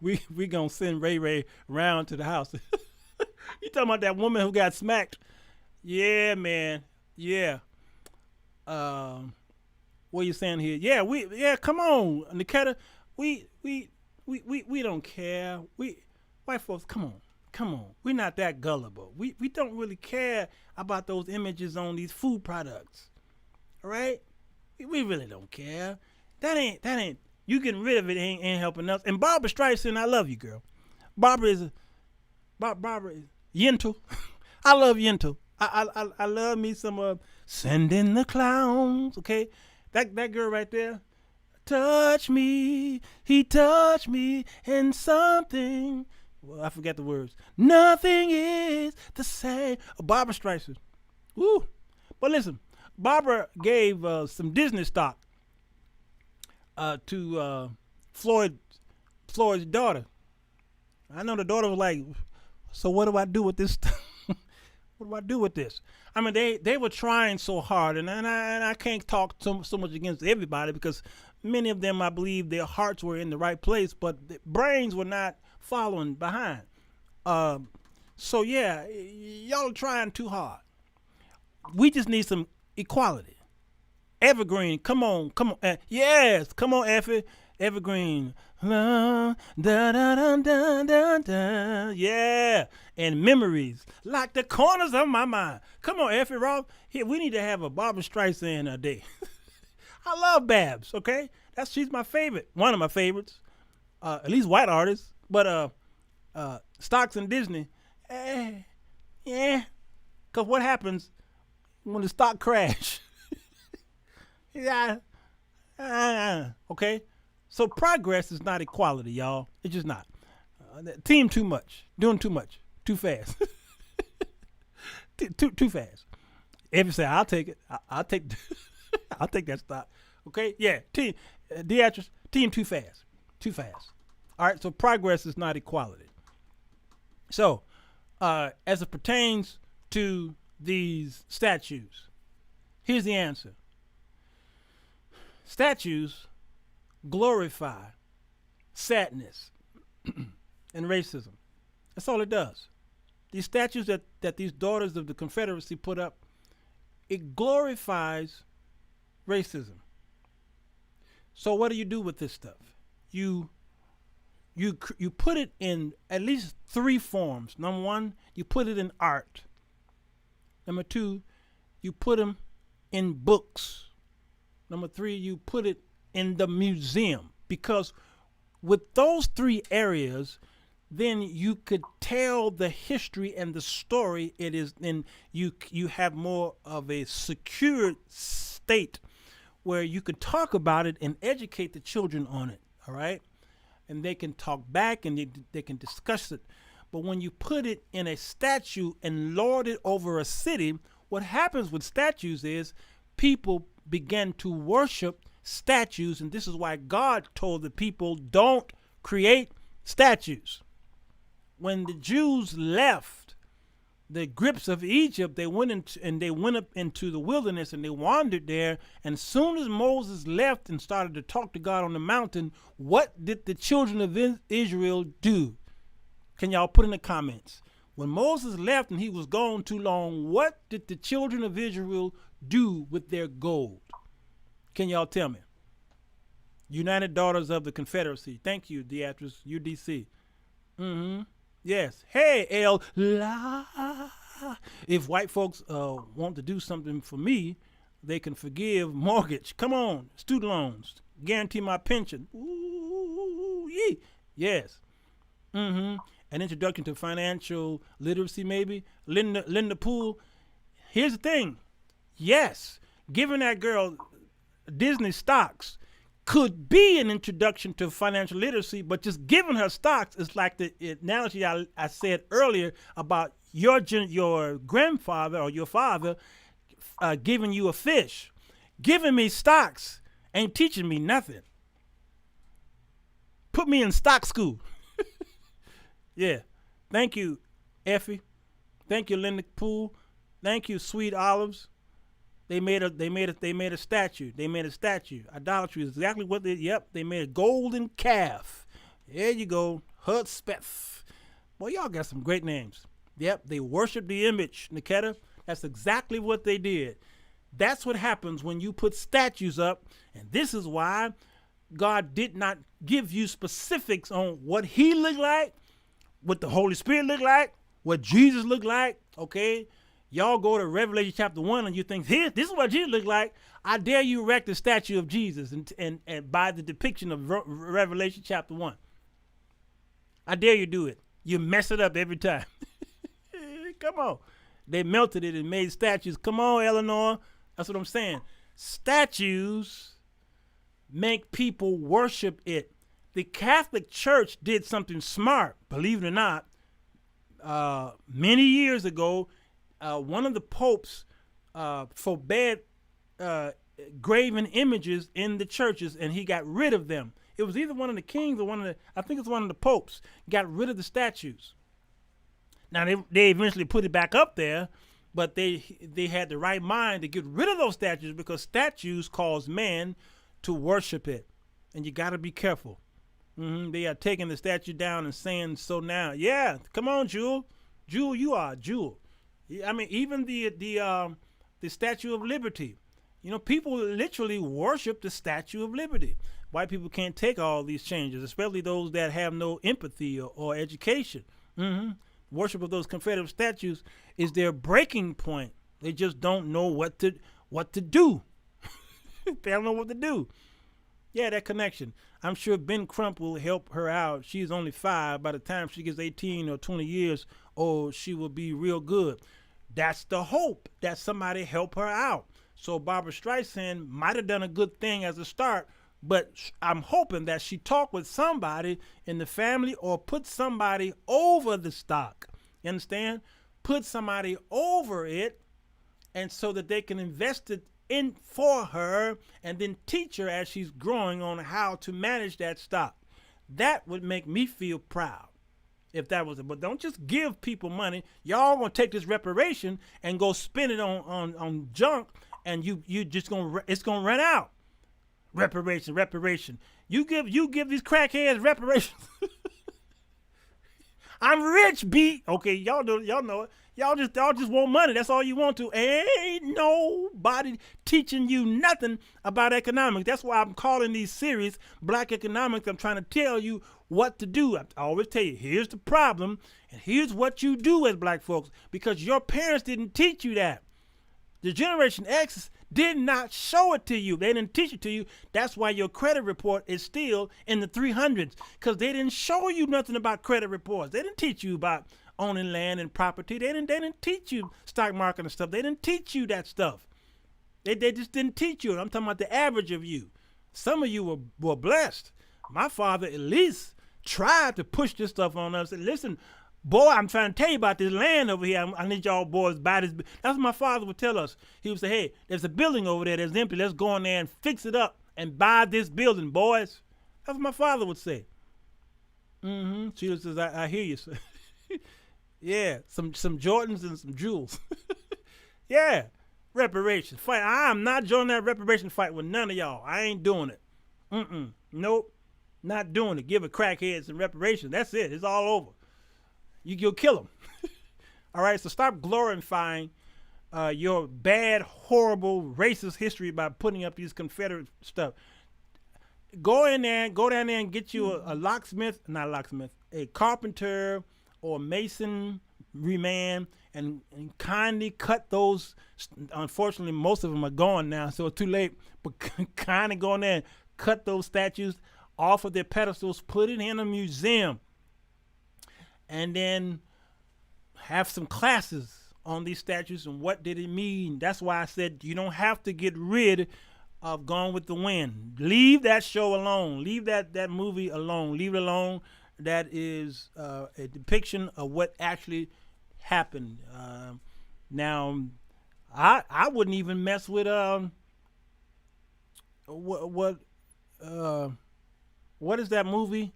we gonna send Ray around to the house. You talking about that woman who got smacked? Yeah, man. Yeah. What are you saying here? Yeah. Come on, Nikita. We don't care. White folks, come on. We're not that gullible. We don't really care about those images on these food products. All right? We really don't care. That ain't. You getting rid of it ain't helping us. And Barbara Streisand, I love you, girl. Barbara is Yentl. I love Yentl. I love me some Send in the Clowns. Okay, that girl right there. Touch me, he touched me, and something. Well, I forgot the words. Nothing is the same. Barbara Streisand. Woo. But listen, Barbara gave some Disney stock to Floyd's daughter. I know the daughter was like, "So what do I do with this? What do I do with this?" I mean, they were trying so hard, and I can't talk so much against everybody because many of them, I believe, their hearts were in the right place, but their brains were not following behind. So yeah, y'all are trying too hard. We just need some equality. Evergreen, come on. Yes, come on, Effie. Evergreen. Da, da, da, da, da, da. Yeah. And memories like the corners of my mind. Come on, Effie Roth. Here, we need to have a Barbara Streisand a day. I love Babs, okay? She's my favorite. One of my favorites. At least white artists. But stocks in Disney. Yeah. Because what happens when the stock crash? Yeah. Okay? So progress is not equality, y'all. It's just not. Team too much. Doing too much. Too fast. too fast. If you say, I'll take it. I'll take I'll take that stock. Okay? Yeah. Team Deatrice, team too fast. Too fast. All right, so progress is not equality. So, as it pertains to these statues, here's the answer. Statues glorify sadness and racism. That's all it does. These statues that these daughters of the Confederacy put up, it glorifies racism. So what do you do with this stuff? You put it in at least three forms. Number one, you put it in art. Number two, you put them in books. Number three, you put it in the museum. Because with those three areas, then you could tell the history and the story. It is then you have more of a secured state where you can talk about it and educate the children on it. All right, and they can talk back and they can discuss it. But when you put it in a statue and lord it over a city, what happens with statues is people begin to worship statues, and this is why God told the people, don't create statues. When the Jews left the grips of Egypt, they went up into the wilderness and they wandered there. And as soon as Moses left and started to talk to God on the mountain, what did the children of Israel do? Can y'all put in the comments? When Moses left and he was gone too long, what did the children of Israel do with their gold? Can y'all tell me? United Daughters of the Confederacy. Thank you, Beatrice, UDC. Yes. Hey, L. La. If white folks want to do something for me, they can forgive mortgage. Come on, student loans. Guarantee my pension. Ooh, yee. Yes. An introduction to financial literacy, maybe. Linda Poole. Here's the thing. Yes, giving that girl Disney stocks could be an introduction to financial literacy, but just giving her stocks is like the analogy I said earlier about your grandfather or your father giving you a fish. Giving me stocks ain't teaching me nothing. Put me in stock school. Yeah. Thank you, Effie. Thank you, Linda Poole. Thank you, Sweet Olives. They made a statue. They made a statue. Idolatry is exactly what they made a golden calf. There you go. Hudspeth. Boy, y'all got some great names. Yep, they worship the image, Niketa. That's exactly what they did. That's what happens when you put statues up, and this is why God did not give you specifics on what he looked like, what the Holy Spirit looked like, what Jesus looked like, okay? Y'all go to Revelation chapter 1 and you think, here, this is what Jesus looked like. I dare you erect a statue of Jesus and by the depiction of Revelation chapter 1. I dare you do it. You mess it up every time. Come on. They melted it and made statues. Come on, Eleanor. That's what I'm saying. Statues make people worship it. The Catholic Church did something smart, believe it or not. Many years ago, one of the popes forbade graven images in the churches, and he got rid of them. It was either one of the kings or I think it's one of the popes, got rid of the statues. Now, they eventually put it back up there, but they had the right mind to get rid of those statues because statues cause man to worship it, and you got to be careful. They are taking the statue down and saying, so now, yeah, come on, Jewel. Jewel, you are Jewel. I mean, even the Statue of Liberty. You know, people literally worship the Statue of Liberty. White people can't take all these changes, especially those that have no empathy or education. Worship of those Confederate statues is their breaking point. They just don't know what to do. They don't know what to do. Yeah, that connection. I'm sure Ben Crump will help her out. She's only 5. By the time she gets 18 or 20 years old, she will be real good. That's the hope, that somebody help her out. So Barbara Streisand might have done a good thing as a start, but I'm hoping that she talked with somebody in the family or put somebody over the stock. You understand? Put somebody over it, and so that they can invest it in for her and then teach her as she's growing on how to manage that stock. That would make me feel proud if that was it. But don't just give people money. Y'all gonna take this reparation and go spend it on junk, and you just it's gonna run out. Reparation. You give these crackheads reparations. I'm rich, B. Okay, y'all know it. Y'all just want money. That's all you want to. Ain't nobody teaching you nothing about economics. That's why I'm calling these series Black Economics. I'm trying to tell you what to do. I always tell you, here's the problem, and here's what you do as black folks, because your parents didn't teach you that. The Generation X did not show it to you. They didn't teach it to you. That's why your credit report is still in the 300s, because they didn't show you nothing about credit reports. They didn't teach you about owning land and property. They didn't teach you stock market and stuff. They didn't teach you that stuff. They just didn't teach you. I'm talking about the average of you. Some of you were blessed. My father at least tried to push this stuff on us. And listen, boy, I'm trying to tell you about this land over here. I need y'all boys to buy this. That's what my father would tell us. He would say, hey, there's a building over there that's empty. Let's go in there and fix it up and buy this building, boys. That's what my father would say. Sheila says, I hear you, sir. Yeah, some Jordans and some jewels. Yeah, reparation fight. I'm not joining that reparation fight with none of y'all. I ain't doing it. Nope, not doing it. Give a crackhead some reparation. That's it. It's all over. You'll kill them. All right, so stop glorifying your bad, horrible, racist history by putting up these Confederate stuff. Go down there and get you a locksmith, not a locksmith, a carpenter or mason man, and kindly cut those. Unfortunately, most of them are gone now, so it's too late. But kindly go in there and cut those statues off of their pedestals, put it in a museum, and then have some classes on these statues and what did it mean. That's why I said you don't have to get rid of Gone with the Wind. Leave that show alone. Leave that movie alone. Leave it alone. That is a depiction of what actually happened. Now, I wouldn't even mess with what is that movie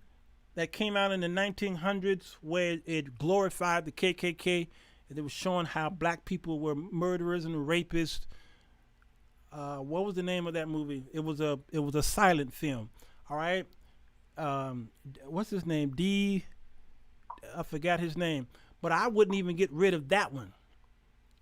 that came out in the 1900s where it glorified the KKK and it was showing how black people were murderers and rapists. What was the name of that movie? It was a silent film. All right. What's his name? I forgot his name. But I wouldn't even get rid of that one.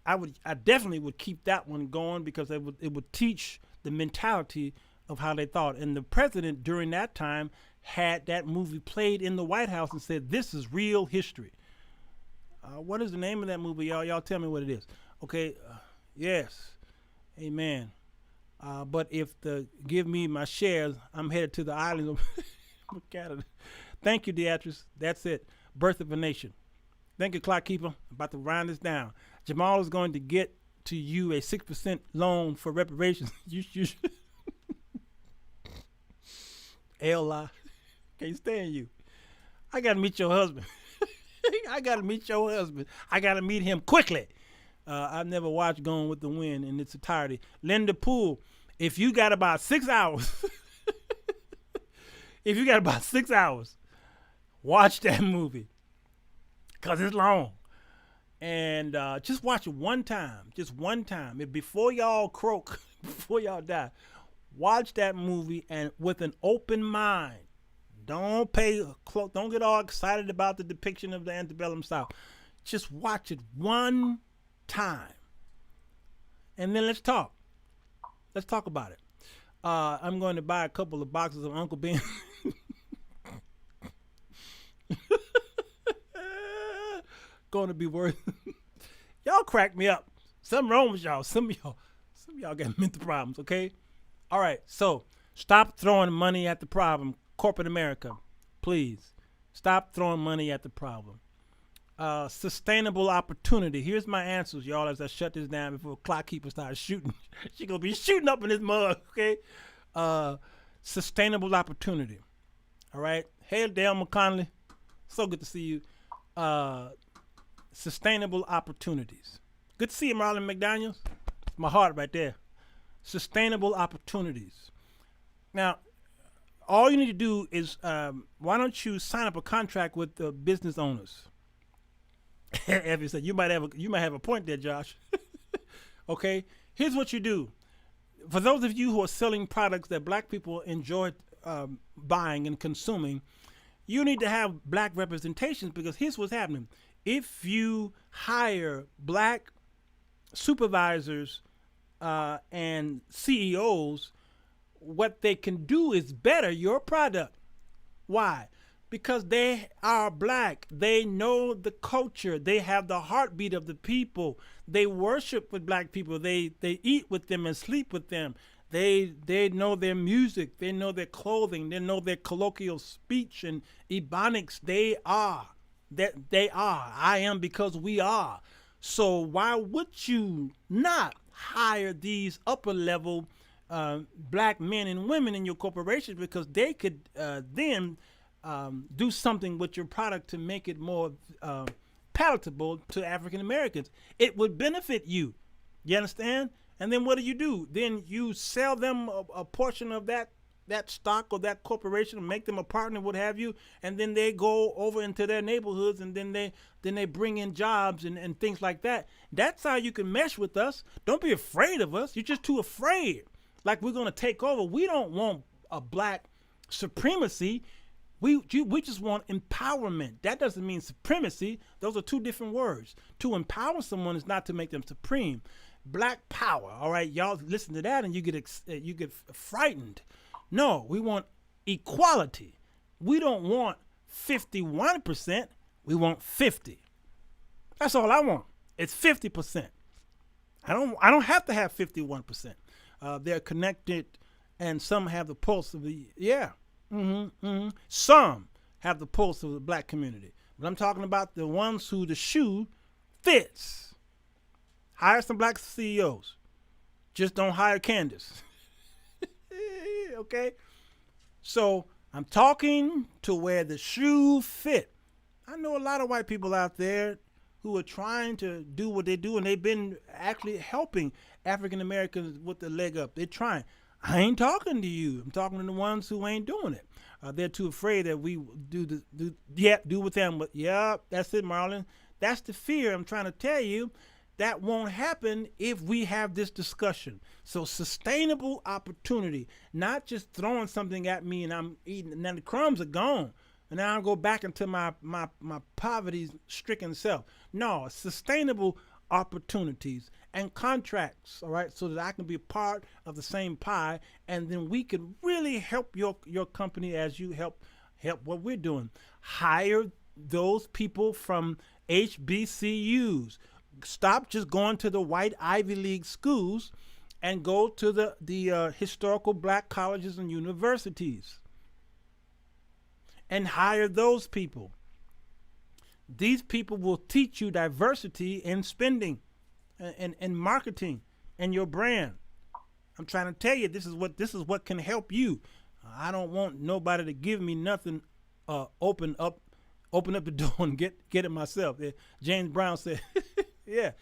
I definitely would keep that one going because it would teach the mentality of how they thought. And the president during that time had that movie played in the White House and said, "This is real history." What is the name of that movie, y'all? Y'all tell me what it is. Okay. Yes. Amen. But if give me my shares, I'm headed to the islands of Canada. Thank you, Beatrice. That's it. Birth of a Nation. Thank you, Clock Keeper. I'm about to wind this down. Jamal is going to get to you a 6% loan for reparations. you should. Ella. Can't stand you. I got to meet your husband. I got to meet your husband. I got to meet him quickly. I've never watched Gone with the Wind in its entirety. Linda Poole, if you got about 6 hours, watch that movie. Because it's long. And just watch it one time. Just one time. Before y'all croak, before y'all die, watch that movie and with an open mind. Don't get all excited about the depiction of the antebellum South. Just watch it one time. And then let's talk. Let's talk about it. I'm going to buy a couple of boxes of Uncle Ben. Going to be worth. Y'all crack me up. Something wrong with y'all. Some of y'all got mental problems, okay? All right, so stop throwing money at the problem. Corporate America, please. Stop throwing money at the problem. Sustainable opportunity. Here's my answers, y'all, as I shut this down before Clock Keeper starts shooting. She gonna be shooting up in this mug, okay? Sustainable opportunity. All right. Hey, Dale McConnelly. So good to see you. Sustainable opportunities. Good to see you, Marlon McDaniels. It's my heart right there. Sustainable opportunities. Now, all you need to do is, why don't you sign up a contract with the business owners? Evie said, you might have a point there, Josh. Okay, here's what you do. For those of you who are selling products that black people enjoy buying and consuming, you need to have black representations because here's what's happening. If you hire black supervisors and CEOs, what they can do is better your product. Why? Because they are black. They know the culture. They have the heartbeat of the people. They worship with black people. They eat with them and sleep with them. They know their music. They know their clothing. They know their colloquial speech and ebonics. They are. They are. I am because we are. So why would you not hire these upper level black men and women in your corporation, because they could then do something with your product to make it more palatable to African Americans. It would benefit you. You understand? And then what do? Then you sell them a portion of that stock or that corporation and make them a partner, what have you, and then they go over into their neighborhoods and then they bring in jobs and things like that. That's how you can mesh with us. Don't be afraid of us. You're just too afraid. Like we're going to take over. We don't want a black supremacy. We just want empowerment. That doesn't mean supremacy. Those are two different words. To empower someone is not to make them supreme. Black power. All right, y'all listen to that and you get frightened. No, we want equality. We don't want 51%. We want 50. That's all I want. It's 50%. I don't have to have 51%. They're connected, and some have the pulse of the Some have the pulse of the black community, but I'm talking about the ones who the shoe fits. Hire some black CEOs. Just don't hire Candace. Okay? So I'm talking to where the shoe fit. I know a lot of white people out there who are trying to do what they do, and they've been actually helping African Americans with the leg up. They're trying. I ain't talking to you. I'm talking to the ones who ain't doing it. They're too afraid that we do with them. But yeah, that's it, Marlon. That's the fear. I'm trying to tell you that won't happen if we have this discussion. So sustainable opportunity, not just throwing something at me and I'm eating, and then the crumbs are gone. And now I'll go back into my poverty-stricken self. No, sustainable opportunities and contracts, all right, so that I can be a part of the same pie, and then we can really help your company as you help what we're doing. Hire those people from HBCUs. Stop just going to the white Ivy League schools and go to the historical black colleges and universities. And hire those people. These people will teach you diversity in spending and marketing and your brand. I'm trying to tell you, this is what can help you. I don't want nobody to give me nothing. Open up the door and get it myself. James Brown said, yeah,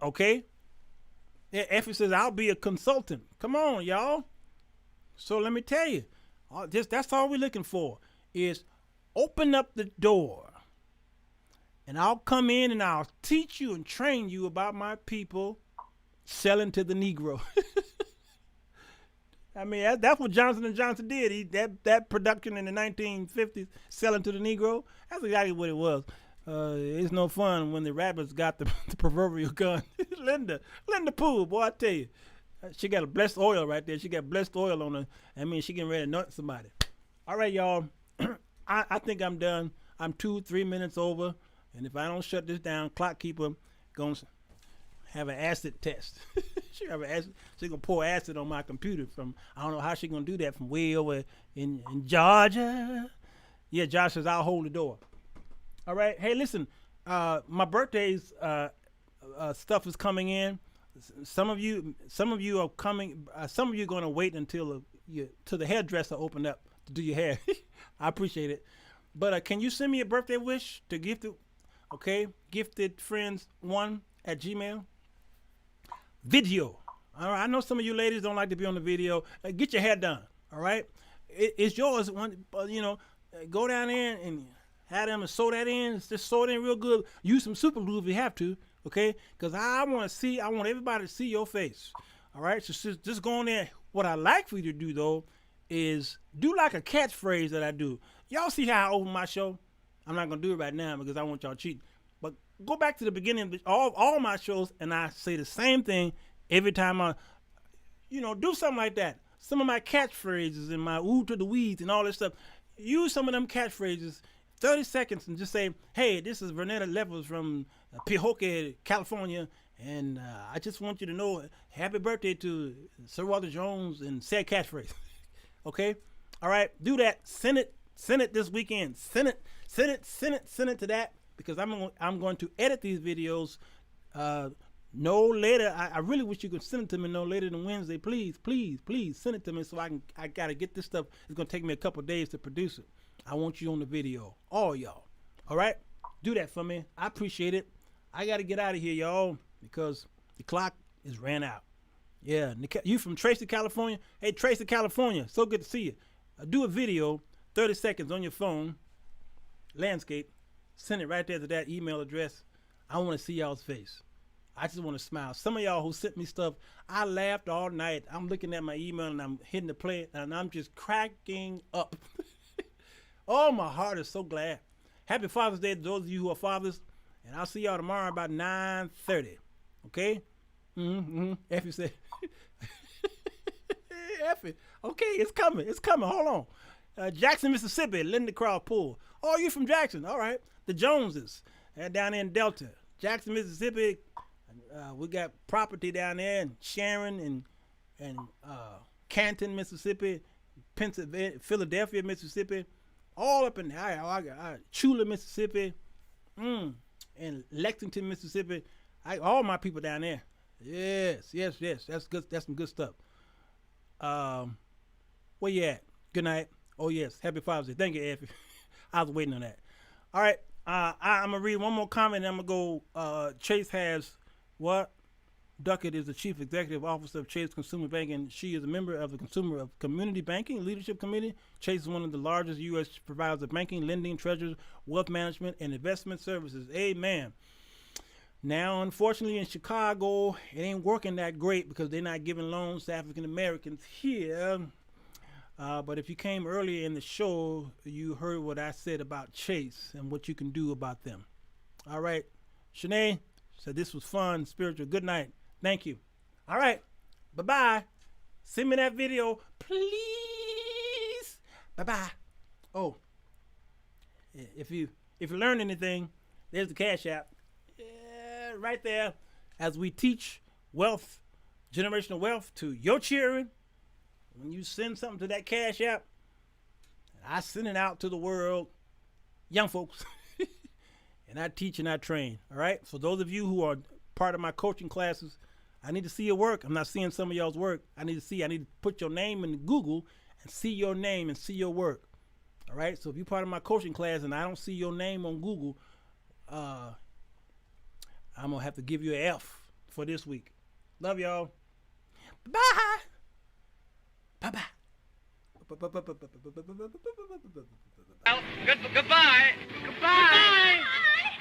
okay. Effie says, I'll be a consultant. Come on, y'all. So let me tell you, that's all we're looking for. Is open up the door, and I'll come in and I'll teach you and train you about my people selling to the Negro. I mean, that's what Johnson & Johnson did. That production in the 1950s, selling to the Negro, that's exactly what it was. It's no fun when the rabbits got the proverbial gun. Linda Poole, boy, I tell you, she got a blessed oil right there. She got blessed oil on her. I mean, she getting ready to anoint somebody. All right, y'all. I think I'm done. I'm 2-3 minutes over, and if I don't shut this down, clock keeper gonna have an acid test. She gonna pour acid on my computer from, I don't know how she gonna do that, from way over in Georgia. Yeah, Josh says I'll hold the door. All right. Hey, listen, my birthday's stuff is coming in. Some of you are coming. Some of you are gonna wait until the hairdresser opened up to do your hair. I appreciate it. But can you send me a birthday wish to gifted, okay? giftedfriends1@gmail. Video. All right. I know some of you ladies don't like to be on the video. Get your hair done. All right. It's yours. Go down there and have them sew that in. Just sew it in real good. Use some super glue if you have to. Okay. Because I want everybody to see your face. All right. So just go on there. What I like for you to do though is do like a catchphrase that I do. Y'all see how I open my show? I'm not gonna do it right now because I want y'all cheating. But go back to the beginning of all my shows, and I say the same thing every time I, do something like that. Some of my catchphrases and my ooh to the weeds and all this stuff. Use some of them catchphrases, 30 seconds, and just say, hey, this is Vernetta Levels from Pahokee, California, and I just want you to know, happy birthday to Sirwalterj Jones, and say a catchphrase. Okay? All right, do that. Send it this weekend. Send it to that, because I'm going to edit these videos no later. I really wish you could send it to me no later than Wednesday. Please send it to me so I got to get this stuff. It's going to take me a couple of days to produce it. I want you on the video. All y'all. All right? Do that for me. I appreciate it. I got to get out of here, y'all, because the clock is ran out. Yeah, you from Tracy, California? Hey, Tracy, California, so good to see you. Do a video, 30 seconds on your phone, landscape, send it right there to that email address. I want to see y'all's face. I just want to smile. Some of y'all who sent me stuff, I laughed all night. I'm looking at my email and I'm hitting the play and I'm just cracking up. Oh, my heart is so glad. Happy Father's Day to those of you who are fathers. And I'll see y'all tomorrow about 9:30. Okay? Effie said. Effie. Okay, it's coming. It's coming. Hold on. Jackson, Mississippi, Linda Crow Pool. Oh, you from Jackson. All right. The Joneses. Down in Delta. Jackson, Mississippi. We got property down there in Sharon and Canton, Mississippi. Pennsylvania, Philadelphia, Mississippi. All up in there. Chula, Mississippi. And Lexington, Mississippi. All my people down there. Yes. That's good. That's some good stuff. Where you at? Good night. Oh yes. Happy Father's Day. Thank you, Effie. I was waiting on that. All right. I'm gonna read one more comment and I'm gonna go. Chase has what? Duckett is the Chief Executive Officer of Chase Consumer Banking. She is a member of the Consumer of Community Banking Leadership Committee. Chase is one of the largest U.S. providers of banking, lending, treasury, wealth management, and investment services. Amen. Now, unfortunately, in Chicago, it ain't working that great because they're not giving loans to African Americans here. But if you came earlier in the show, you heard what I said about Chase and what you can do about them. All right. Shanae said this was fun, spiritual. Good night. Thank you. All right. Bye-bye. Send me that video, please. Bye-bye. Oh, if you learned anything, there's the Cash App. Yeah, right there. As we teach wealth, generational wealth to your children, when you send something to that Cash App, I send it out to the world, young folks, and I teach and I train. All right. So those of you who are part of my coaching classes, I need to see your work. I'm not seeing some of y'all's work. I need to put your name in Google and see your name and see your work. All right. So if you're part of my coaching class and I don't see your name on Google, I'm going to have to give you an F for this week. Love y'all. Bye. Bye-bye. Well, goodbye. Goodbye.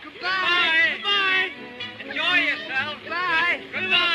Goodbye. Goodbye. Enjoy yourself. Bye. Goodbye.